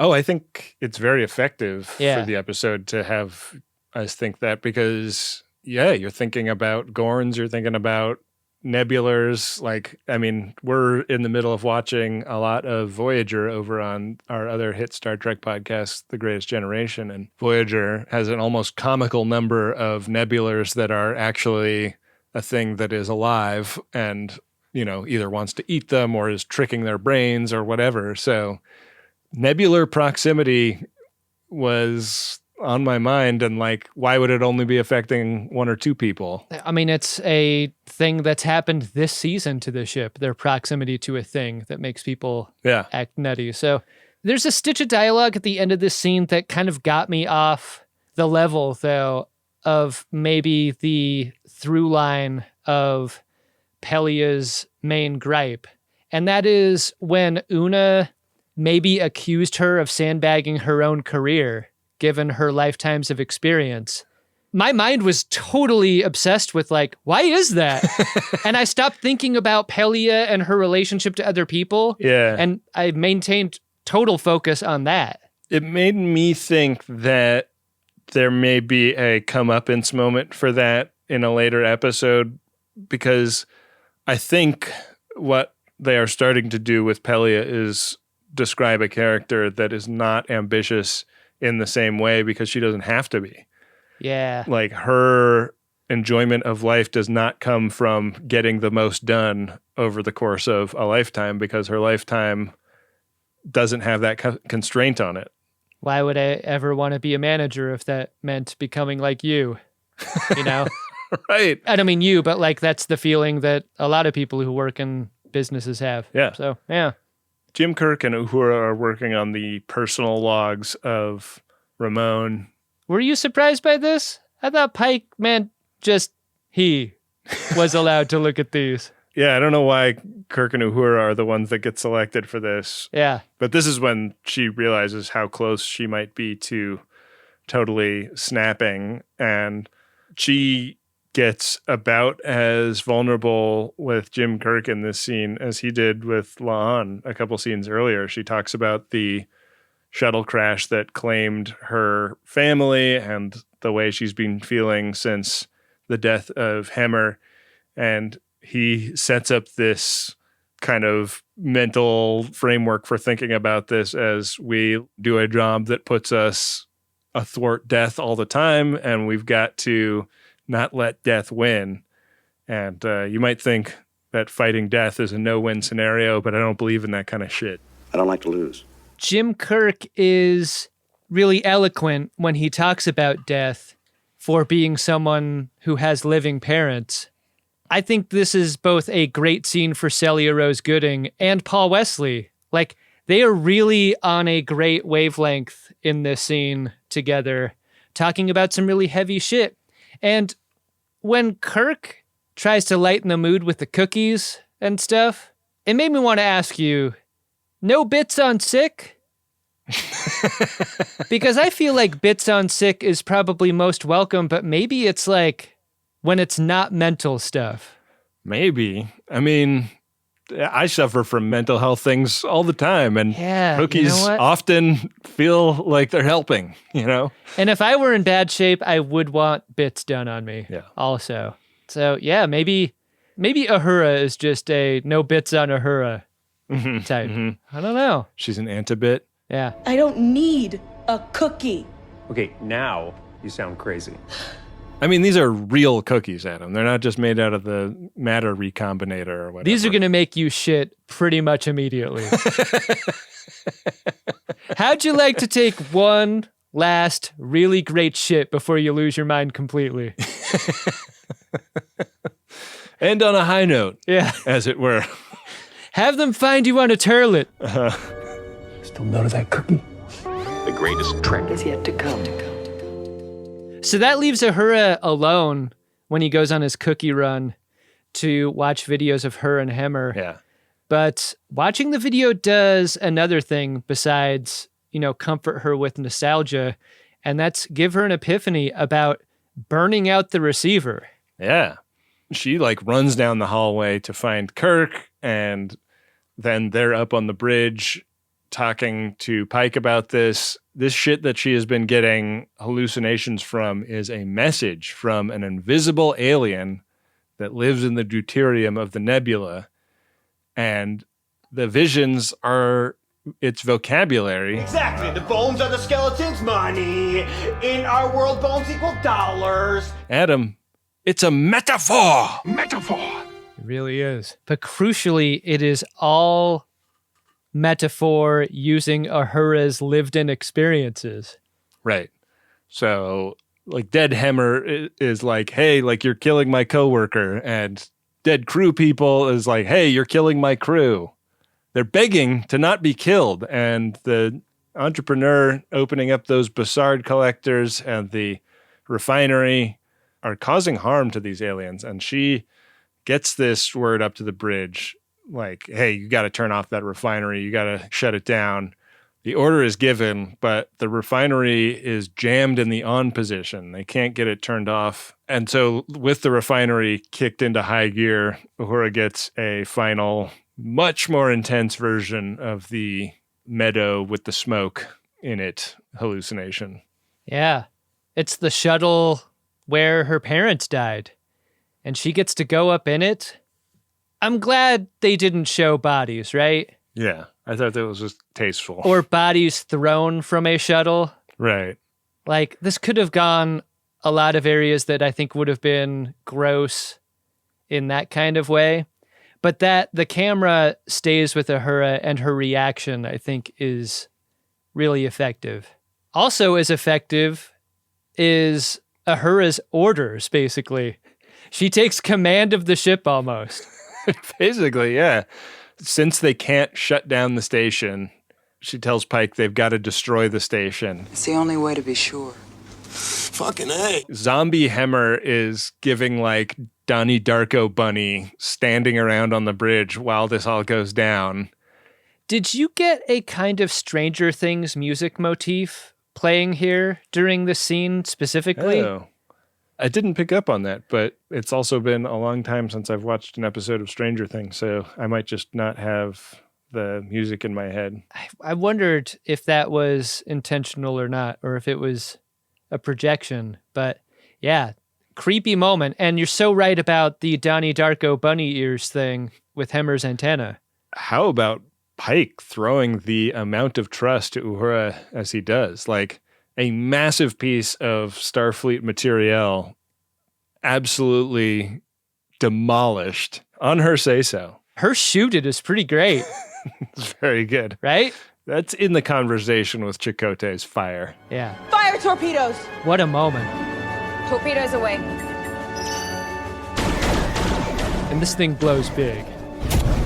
Oh, I think it's very effective Yeah. for the episode to have us think that because, yeah, you're thinking about Gorns, you're thinking about nebulars. Like, I mean, we're in the middle of watching a lot of Voyager over on our other hit Star Trek podcast, The Greatest Generation, and Voyager has an almost comical number of nebulars that are actually a thing that is alive and, you know, either wants to eat them or is tricking their brains or whatever. So nebular proximity was on my mind, and like, why would it only be affecting 1 or 2 people? I mean, it's a thing that's happened this season to the ship, their proximity to a thing that makes people act nutty. So there's a stitch of dialogue at the end of this scene that kind of got me off the level, though, of maybe the through line of Pelia's main gripe. And that is when Una maybe accused her of sandbagging her own career, given her lifetimes of experience. My mind was totally obsessed with, like, why is that? And I stopped thinking about Pelia and her relationship to other people. Yeah. And I maintained total focus on that. It made me think that there may be a comeuppance moment for that in a later episode, because I think what they are starting to do with Pelia is describe a character that is not ambitious in the same way because she doesn't have to be. Yeah. Like, her enjoyment of life does not come from getting the most done over the course of a lifetime, because her lifetime doesn't have that constraint on it. Why would I ever want to be a manager if that meant becoming like you? You know? Right. I don't mean you, but like, that's the feeling that a lot of people who work in businesses have. Yeah. So, yeah. Jim Kirk and Uhura are working on the personal logs of Ramon. Were you surprised by this? I thought Pike meant just he was allowed to look at these. Yeah, I don't know why Kirk and Uhura are the ones that get selected for this. Yeah. But this is when she realizes how close she might be to totally snapping. And she gets about as vulnerable with Jim Kirk in this scene as he did with La'an a couple scenes earlier. She talks about the shuttle crash that claimed her family and the way she's been feeling since the death of Hemmer. And he sets up this kind of mental framework for thinking about this as we do a job that puts us athwart death all the time, and we've got to not let death win. And you might think that fighting death is a no-win scenario, but I don't believe in that kind of shit. I don't like to lose. Jim Kirk is really eloquent when he talks about death for being someone who has living parents. I think this is both a great scene for Celia Rose Gooding and Paul Wesley. Like, they are really on a great wavelength in this scene together, talking about some really heavy shit. And when Kirk tries to lighten the mood with the cookies and stuff, it made me want to ask you, no bits on sick? Because I feel like bits on sick is probably most welcome, but maybe it's like when it's not mental stuff. Maybe. I mean, I suffer from mental health things all the time, and cookies often feel like they're helping, you know? And if I were in bad shape, I would want bits done on me also. So yeah, maybe Uhura is just a no bits on Uhura type. I don't know. She's an anti-bit. Yeah. I don't need a cookie. Okay, now you sound crazy. I mean, these are real cookies, Adam. They're not just made out of the matter recombinator or whatever. These are going to make you shit pretty much immediately. How'd you like to take one last really great shit before you lose your mind completely? And on a high note, as it were. Have them find you on a turlet. Still notice that cookie? The greatest trick is yet to come. So that leaves Uhura alone when he goes on his cookie run to watch videos of her and Hemmer. Yeah. But watching the video does another thing besides, comfort her with nostalgia, and that's give her an epiphany about burning out the receiver. Yeah. She runs down the hallway to find Kirk, and then they're up on the bridge talking to Pike about this. This shit that she has been getting hallucinations from is a message from an invisible alien that lives in the deuterium of the nebula. And the visions are its vocabulary. Exactly. The bones are the skeletons' money. In our world, bones equal dollars. Adam, it's a metaphor. Metaphor. It really is. But crucially, it is all metaphor using Uhura's lived-in experiences. Right. So, dead Hemmer is like, hey, you're killing my coworker, and dead crew people is like, hey, you're killing my crew. They're begging to not be killed, and the entrepreneur opening up those Bassard collectors and the refinery are causing harm to these aliens, and she gets this word up to the bridge hey, you got to turn off that refinery. You got to shut it down. The order is given, but the refinery is jammed in the on position. They can't get it turned off. And so with the refinery kicked into high gear, Uhura gets a final, much more intense version of the meadow with the smoke in it hallucination. Yeah. It's the shuttle where her parents died, and she gets to go up in it. I'm glad they didn't show bodies, right? Yeah, I thought that was just tasteful. Or bodies thrown from a shuttle. Right. This could have gone a lot of areas that I think would have been gross in that kind of way. But that the camera stays with Uhura and her reaction, I think, is really effective. Also as effective is Uhura's orders, basically. She takes command of the ship almost. Basically, yeah. Since they can't shut down the station, she tells Pike they've got to destroy the station. It's the only way to be sure. Fucking A. Zombie Hemmer is giving Donnie Darko bunny standing around on the bridge while this all goes down. Did you get a kind of Stranger Things music motif playing here during this scene specifically? Oh. I didn't pick up on that, but it's also been a long time since I've watched an episode of Stranger Things, so I might just not have the music in my head. I wondered if that was intentional or not, or if it was a projection. But yeah, creepy moment. And you're so right about the Donnie Darko bunny ears thing with Hemmer's antenna. How about Pike throwing the amount of trust to Uhura as he does? Like, a massive piece of Starfleet materiel absolutely demolished on her say-so. Her shoot it is pretty great. It's very good. Right? That's in the conversation with Chakotay's fire. Yeah. Fire torpedoes! What a moment. Torpedoes away. And this thing blows big.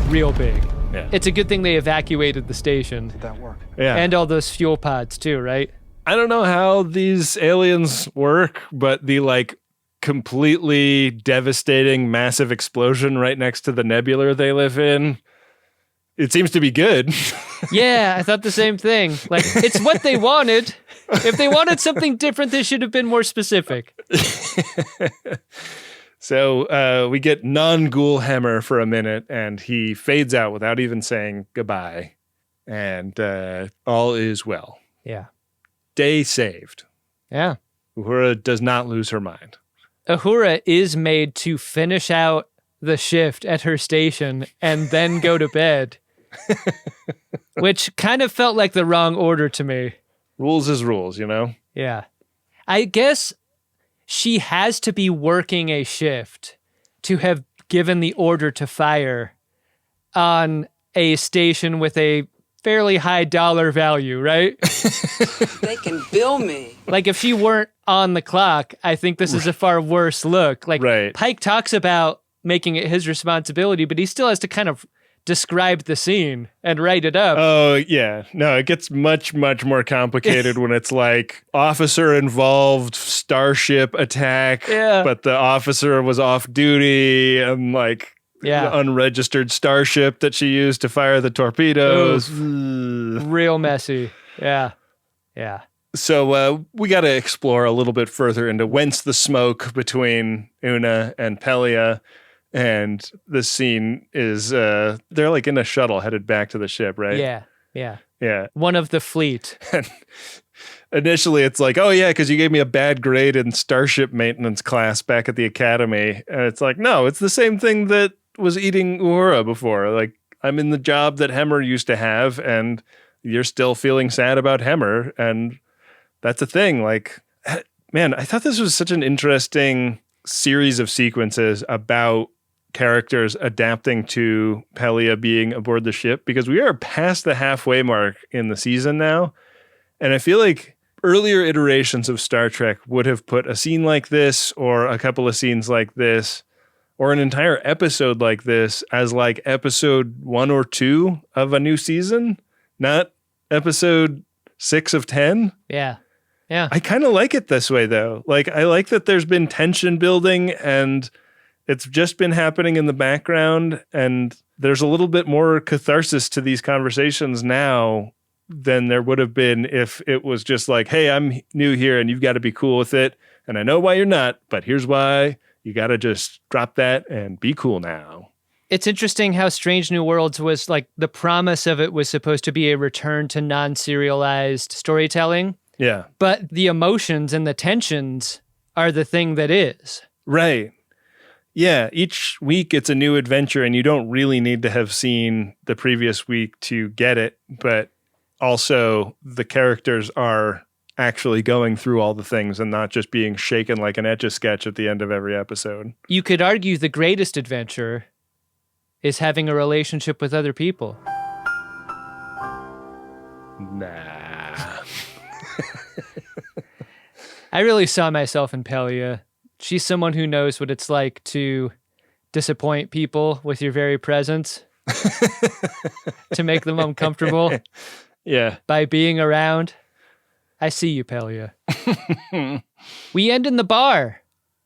Real big. Yeah. It's a good thing they evacuated the station. Did that work? Yeah. And all those fuel pods too, right? I don't know how these aliens work, but the like completely devastating massive explosion right next to the nebula they live in, it seems to be good. Yeah, I thought the same thing. Like, it's what they wanted. If they wanted something different, they should have been more specific. So we get non-ghoul Hemmer for a minute, and he fades out without even saying goodbye. And all is well. Yeah. Day saved. Yeah. Uhura does not lose her mind. Uhura is made to finish out the shift at her station and then go to bed, which kind of felt like the wrong order to me. Rules is rules, you know? Yeah. I guess she has to be working a shift to have given the order to fire on a station with a fairly high dollar value, right? They can bill me. Like, if she weren't on the clock, I think this is a far worse look. Like, right. Pike talks about making it his responsibility, but he still has to kind of describe the scene and write it up. Oh, yeah. No, it gets much, much more complicated when it's like officer involved starship attack, but the officer was off duty and like the unregistered starship that she used to fire the torpedoes. Real messy. Yeah. Yeah. So we got to explore a little bit further into whence the smoke between Una and Pelia. And the scene is, they're like in a shuttle headed back to the ship, right? Yeah. Yeah. Yeah. One of the fleet. Initially, it's like, oh, yeah, because you gave me a bad grade in starship maintenance class back at the academy. And it's like, no, it's the same thing that was eating Uhura before. Like, I'm in the job that Hemmer used to have, and you're still feeling sad about Hemmer. And that's a thing. Like, man, I thought this was such an interesting series of sequences about characters adapting to Pelia being aboard the ship, because we are past the halfway mark in the season now. And I feel like earlier iterations of Star Trek would have put a scene like this or a couple of scenes like this or an entire episode like this as like episode 1 or 2 of a new season, not episode 6 of 10. Yeah. Yeah. I kind of like it this way, though. Like, I like that there's been tension building and it's just been happening in the background, and there's a little bit more catharsis to these conversations now than there would have been if it was just like, hey, I'm new here and you've got to be cool with it. And I know why you're not, but here's why. You got to just drop that and be cool now. It's interesting how Strange New Worlds was like, the promise of it was supposed to be a return to non-serialized storytelling. Yeah. But the emotions and the tensions are the thing that is. Right. Yeah. Each week it's a new adventure, and you don't really need to have seen the previous week to get it. But also the characters are actually going through all the things and not just being shaken like an Etch-a-Sketch at the end of every episode. You could argue the greatest adventure is having a relationship with other people. Nah. I really saw myself in Pelia. She's someone who knows what it's like to disappoint people with your very presence, to make them uncomfortable. Yeah. By being around. I see you, Pelia. We end in the bar,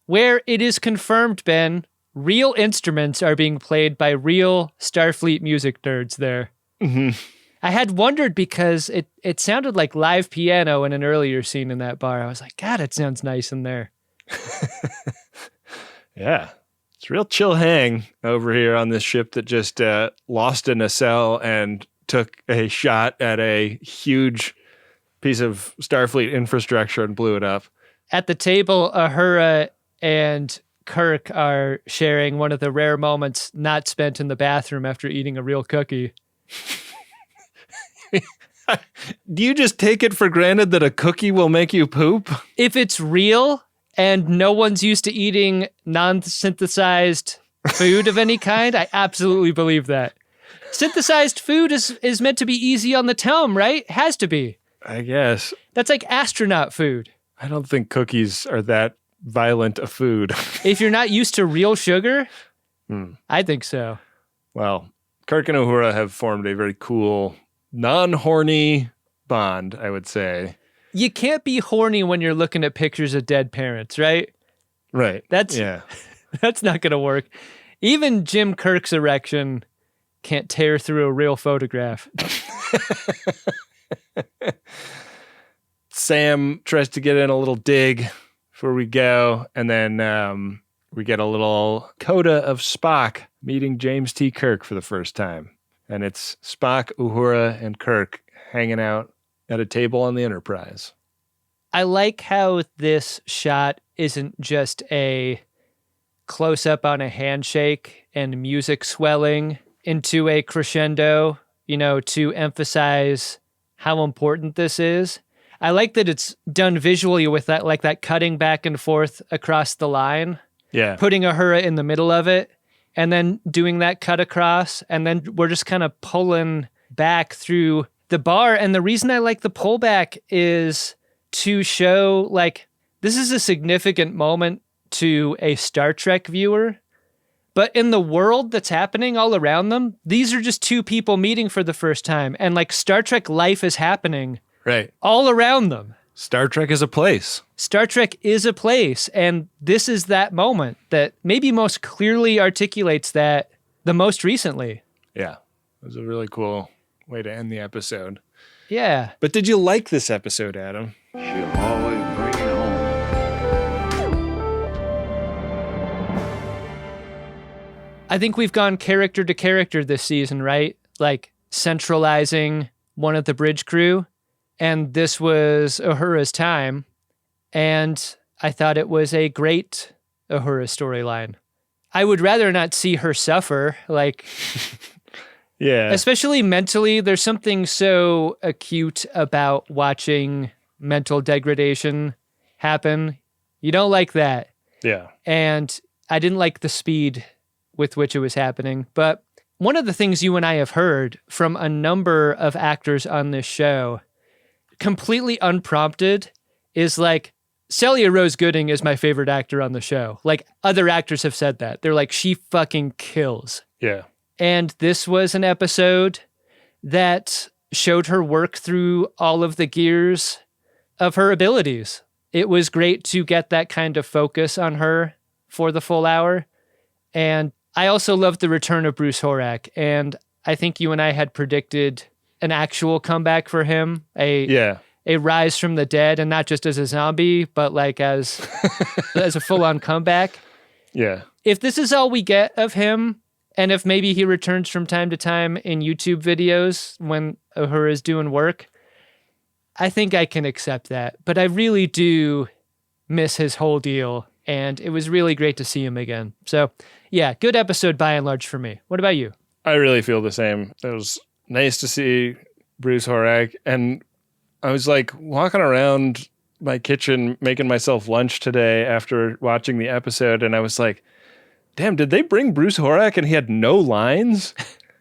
where it is confirmed, Ben, real instruments are being played by real Starfleet music nerds there. Mm-hmm. I had wondered because it sounded like live piano in an earlier scene in that bar. I was like, God, it sounds nice in there. Yeah. It's a real chill hang over here on this ship that just lost a nacelle and took a shot at a huge piece of Starfleet infrastructure and blew it up. At the table, Uhura and Kirk are sharing one of the rare moments not spent in the bathroom after eating a real cookie. Do you just take it for granted that a cookie will make you poop? If it's real and no one's used to eating non-synthesized food of any kind, I absolutely believe that. Synthesized food is meant to be easy on the tongue, right? Has to be. I guess. That's like astronaut food. I don't think cookies are that violent a food. If you're not used to real sugar, I think so. Well, Kirk and Uhura have formed a very cool, non-horny bond, I would say. You can't be horny when you're looking at pictures of dead parents, right? Right. That's not going to work. Even Jim Kirk's erection can't tear through a real photograph. Sam tries to get in a little dig before we go, and then we get a little coda of Spock meeting James T. Kirk for the first time. And it's Spock, Uhura, and Kirk hanging out at a table on the Enterprise. I like how this shot isn't just a close-up on a handshake and music swelling into a crescendo, to emphasize how important this is. I like that it's done visually with that, like that cutting back and forth across the line. Yeah. Putting Uhura in the middle of it, and then doing that cut across, and then we're just kind of pulling back through the bar. And the reason I like the pullback is to show, like, this is a significant moment to a Star Trek viewer, but in the world that's happening all around them, these are just two people meeting for the first time, and like Star Trek life is happening all around them. Star Trek is a place. Star Trek is a place, and this is that moment that maybe most clearly articulates that the most recently. Yeah, it was a really cool way to end the episode. Yeah. But did you like this episode, Adam? She'll always bring it home. I think we've gone character to character this season, right? Like centralizing one of the bridge crew. And this was Uhura's time. And I thought it was a great Uhura storyline. I would rather not see her suffer. Like, yeah, especially mentally, there's something so acute about watching mental degradation happen. You don't like that. Yeah. And I didn't like the speed with which it was happening. But one of the things you and I have heard from a number of actors on this show, completely unprompted, is like, Celia Rose Gooding is my favorite actor on the show. Like, other actors have said that. They're like, she fucking kills. Yeah. And this was an episode that showed her work through all of the gears of her abilities. It was great to get that kind of focus on her for the full hour. And I also loved the return of Bruce Horak. And I think you and I had predicted an actual comeback for him, a rise from the dead, and not just as a zombie, but like as a full-on comeback. Yeah. If this is all we get of him, and if maybe he returns from time to time in YouTube videos when Uhura is doing work, I think I can accept that. But I really do miss his whole deal, and it was really great to see him again. So, yeah, good episode by and large for me. What about you? I really feel the same. It was nice to see Bruce Horak, and I was like walking around my kitchen making myself lunch today after watching the episode, and I was like, damn, did they bring Bruce Horak and he had no lines?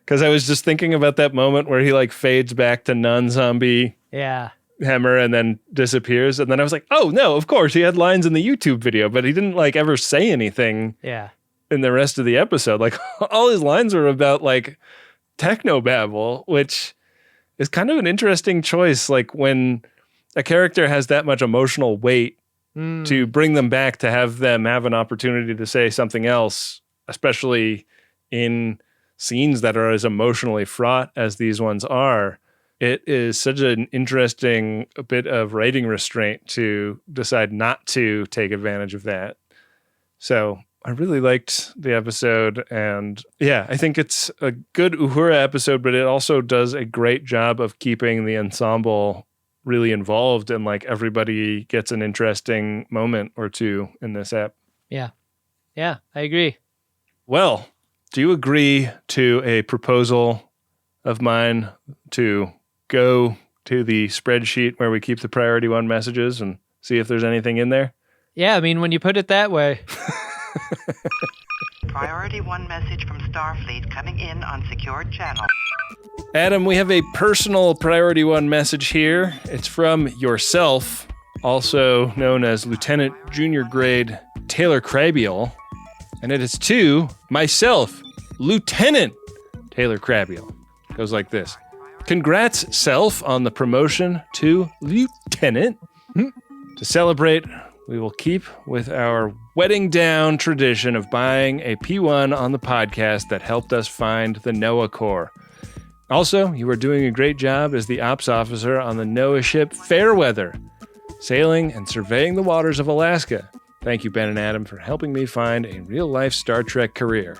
Because I was just thinking about that moment where he like fades back to non-zombie Hemmer and then disappears. And then I was like, oh no, of course he had lines in the YouTube video, but he didn't like ever say anything in the rest of the episode. Like all his lines were about like technobabble, which is kind of an interesting choice. Like when a character has that much emotional weight to bring them back to have them have an opportunity to say something else. especially in scenes that are as emotionally fraught as these ones are, it is such an interesting bit of writing restraint to decide not to take advantage of that. So I really liked the episode. And yeah, I think it's a good Uhura episode, but it also does a great job of keeping the ensemble really involved, and like everybody gets an interesting moment or two in this ep. Yeah. Yeah, I agree. Well, do you agree to a proposal of mine to go to the spreadsheet where we keep the priority one messages and see if there's anything in there? Yeah, I mean, when you put it that way. Priority one message from Starfleet coming in on secured channel. Adam, we have a personal priority one message here. It's from yourself, also known as Lieutenant Junior Grade Taylor Krabiel, and it is to myself, Lieutenant Taylor Krabiel. It goes like this. Congrats, self, on the promotion to Lieutenant. To celebrate, we will keep with our wedding down tradition of buying a P1 on the podcast that helped us find the NOAA Corps. Also, you are doing a great job as the ops officer on the NOAA ship Fairweather, sailing and surveying the waters of Alaska. Thank you, Ben and Adam, for helping me find a real-life Star Trek career.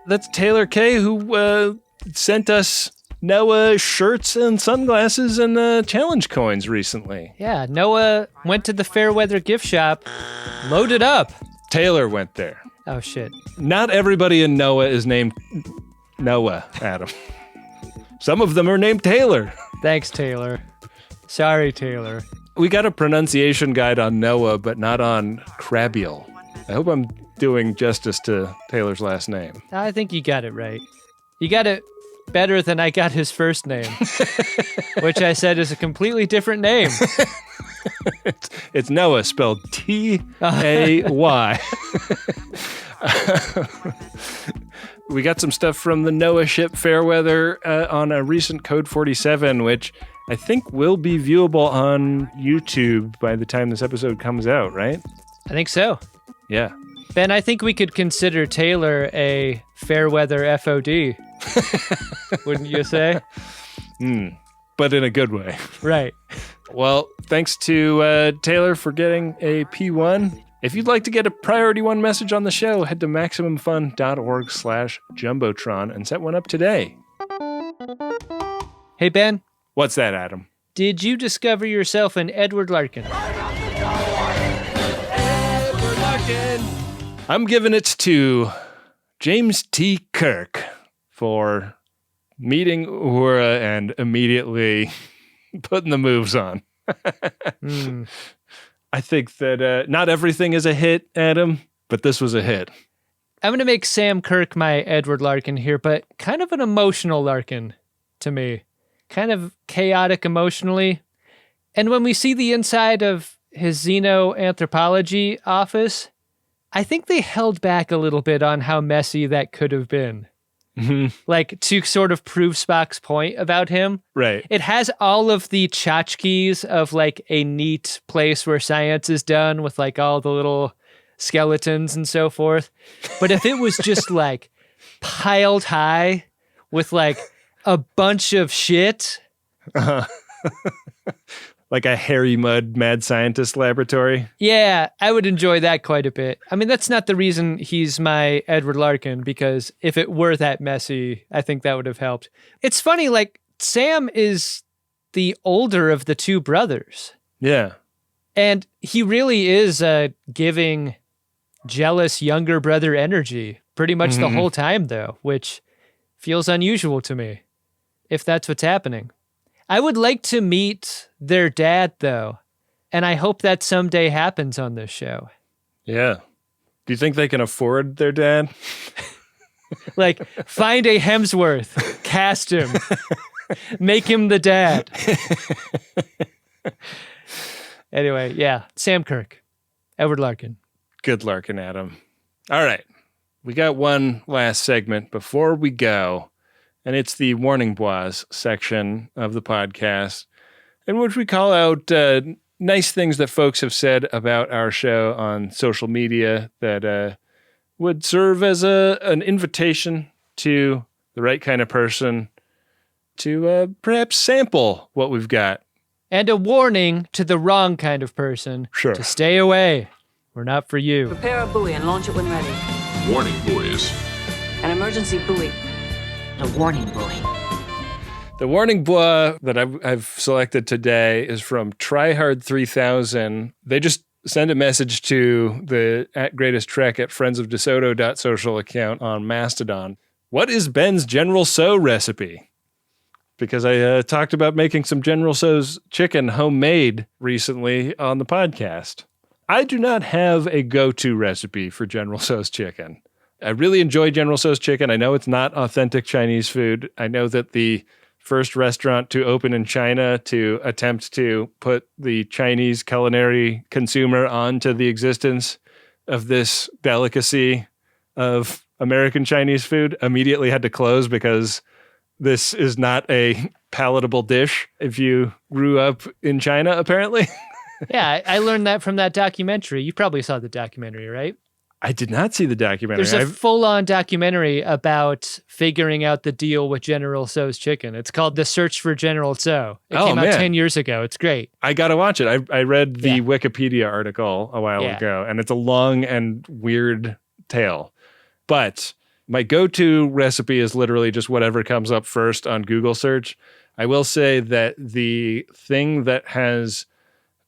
That's Taylor K., who sent us NOAA shirts and sunglasses and challenge coins recently. Yeah, Noah went to the Fairweather gift shop, loaded up. Taylor went there. Oh, shit. Not everybody in NOAA is named Noah, Adam. Some of them are named Taylor. Thanks, Taylor. Sorry, Taylor. We got a pronunciation guide on Noah, but not on Krabiel. I hope I'm doing justice to Taylor's last name. I think you got it right. You got it better than I got his first name, which I said is a completely different name. It's Noah, spelled Tay. We got some stuff from the NOAA ship Fairweather on a recent Code 47, which I think will be viewable on YouTube by the time this episode comes out, right? I think so. Yeah. Ben, I think we could consider Taylor a Fairweather FOD. Wouldn't you say? But in a good way. Right. Well, thanks to Taylor for getting a P1. If you'd like to get a priority one message on the show, head to MaximumFun.org/Jumbotron and set one up today. Hey, Ben. What's that, Adam? Did you discover yourself an Edward Larkin? Edward Larkin! I'm giving it to James T. Kirk for meeting Uhura and immediately putting the moves on. I think that not everything is a hit, Adam, but this was a hit. I'm going to make Sam Kirk my Edward Larkin here, but kind of an emotional Larkin to me. Kind of chaotic emotionally. And when we see the inside of his xenoanthropology office, I think they held back a little bit on how messy that could have been. Mm-hmm. Like, to sort of prove Spock's point about him. Right. It has all of the tchotchkes of, like, a neat place where science is done with, like, all the little skeletons and so forth. But if it was just, like, piled high with, like, a bunch of shit. Like a Harry Mudd mad scientist laboratory. Yeah, I would enjoy that quite a bit. I mean, that's not the reason he's my Edward Larkin, because if it were that messy, I think that would have helped. It's funny, like, Sam is the older of the two brothers. Yeah. And he really is giving jealous younger brother energy pretty much the whole time, though, which feels unusual to me, if that's what's happening. I would like to meet their dad, though, and I hope that someday happens on this show. Yeah. Do you think they can afford their dad? Like, find a Hemsworth, cast him, make him the dad. Anyway, yeah, Sam Kirk, Edward Larkin. Good Larkin, Adam. All right. We got one last segment before we go. And it's the Warning Bois section of the podcast, in which we call out nice things that folks have said about our show on social media that would serve as an invitation to the right kind of person to perhaps sample what we've got. And a warning to the wrong kind of person to stay away. We're not for you. Prepare a buoy and launch it when ready. Warning buoys. An emergency buoy. The warning buoy. The warning buoy that I've selected today is from Tryhard3000. They just send a message to the @GreatestTrek at friendsofdesoto.social account on Mastodon. What is Ben's General So recipe? Because I talked about making some General So's chicken homemade recently on the podcast. I do not have a go-to recipe for General So's chicken. I really enjoy General So's chicken. I know it's not authentic Chinese food. I know that the first restaurant to open in China to attempt to put the Chinese culinary consumer onto the existence of this delicacy of American Chinese food immediately had to close because this is not a palatable dish if you grew up in China, apparently. Yeah, I learned that from that documentary. You probably saw the documentary, right? I did not see the documentary. There's a full-on documentary about figuring out the deal with General So's chicken. It's called The Search for General So. It came out 10 years ago. It's great. I got to watch it. I read the Wikipedia article a while ago, and it's a long and weird tale. But my go-to recipe is literally just whatever comes up first on Google search. I will say that the thing that has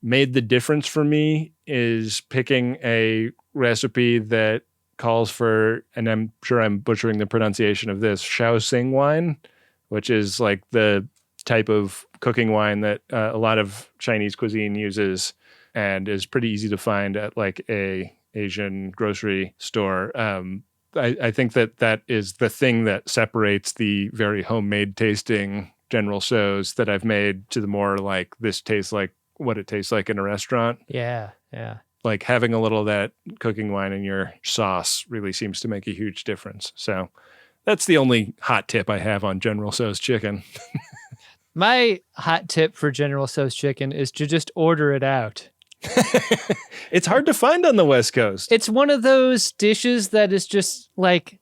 made the difference for me is picking a recipe that calls for, and I'm sure I'm butchering the pronunciation of this, Shaoxing wine, which is like the type of cooking wine that a lot of Chinese cuisine uses and is pretty easy to find at like a Asian grocery store. I think that is the thing that separates the very homemade tasting General So's that I've made to the more like this tastes like what it tastes like in a restaurant. Yeah, yeah. Like having a little of that cooking wine in your sauce really seems to make a huge difference. So that's the only hot tip I have on General So's chicken. My hot tip for General So's chicken is to just order it out. It's hard to find on the West Coast. It's one of those dishes that is just like,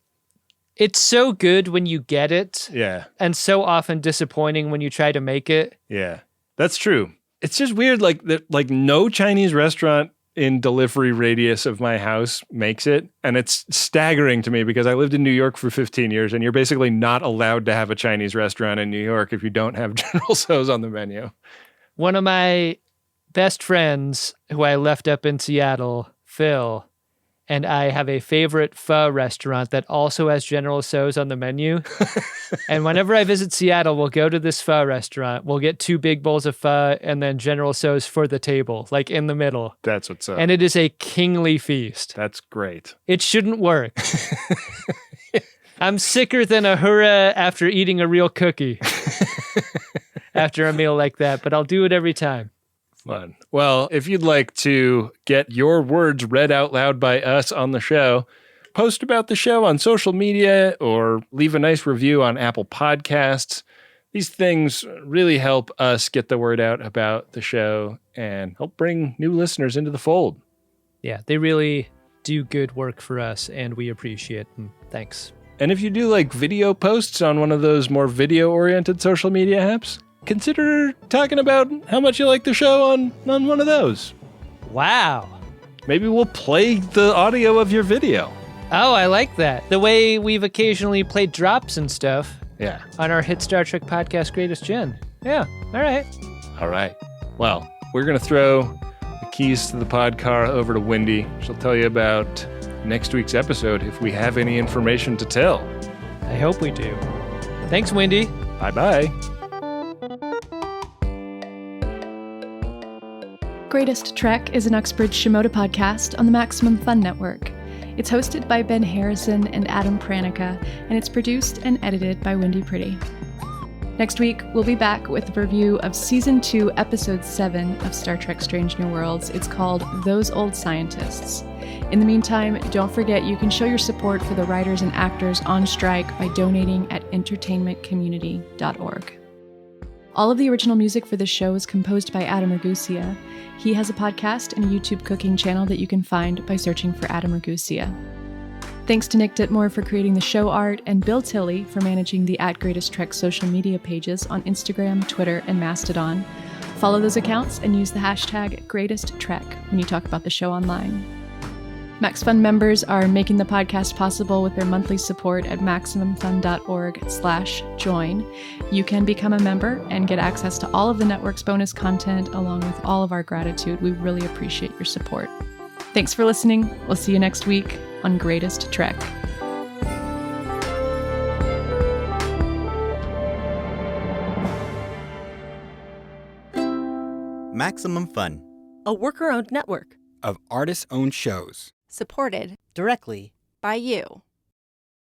it's so good when you get it. Yeah. And so often disappointing when you try to make it. Yeah, that's true. It's just weird. Like no Chinese restaurant in delivery radius of my house makes it. And it's staggering to me because I lived in New York for 15 years and you're basically not allowed to have a Chinese restaurant in New York if you don't have General So's on the menu. One of my best friends who I left up in Seattle, Phil, and I have a favorite pho restaurant that also has General So's on the menu. And whenever I visit Seattle, we'll go to this pho restaurant. We'll get 2 big bowls of pho and then General So's for the table, like in the middle. That's what's up. And it is a kingly feast. That's great. It shouldn't work. I'm sicker than Uhura after eating a real cookie after a meal like that, but I'll do it every time. Fun. Well, if you'd like to get your words read out loud by us on the show, post about the show on social media or leave a nice review on Apple Podcasts. These things really help us get the word out about the show and help bring new listeners into the fold. Yeah, they really do good work for us, and we appreciate them. Thanks. And if you do like video posts on one of those more video-oriented social media apps, consider talking about how much you like the show on one of those. Wow. Maybe we'll play the audio of your video. Oh, I like that. The way we've occasionally played drops and stuff. Yeah. On our hit Star Trek podcast, Greatest Gen. Yeah. All right. All right. Well, we're going to throw the keys to the pod car over to Wendy. She'll tell you about next week's episode if we have any information to tell. I hope we do. Thanks, Wendy. Bye-bye. Greatest Trek is an Uxbridge Shimoda podcast on the Maximum Fun Network. It's hosted by Ben Harrison and Adam Pranica, and it's produced and edited by Wendy Pretty. Next week, we'll be back with a review of Season 2, Episode 7 of Star Trek Strange New Worlds. It's called Those Old Scientists. In the meantime, don't forget you can show your support for the writers and actors on strike by donating at entertainmentcommunity.org. All of the original music for this show is composed by Adam Ragusia. He has a podcast and a YouTube cooking channel that you can find by searching for Adam Ragusia. Thanks to Nick Ditmore for creating the show art and Bill Tilley for managing the @GreatestTrek social media pages on Instagram, Twitter, and Mastodon. Follow those accounts and use the hashtag #GreatestTrek when you talk about the show online. Max Fun members are making the podcast possible with their monthly support at MaximumFun.org/join. You can become a member and get access to all of the network's bonus content along with all of our gratitude. We really appreciate your support. Thanks for listening. We'll see you next week on Greatest Trek. Maximum Fun, a worker-owned network of artist-owned shows. supported directly by you.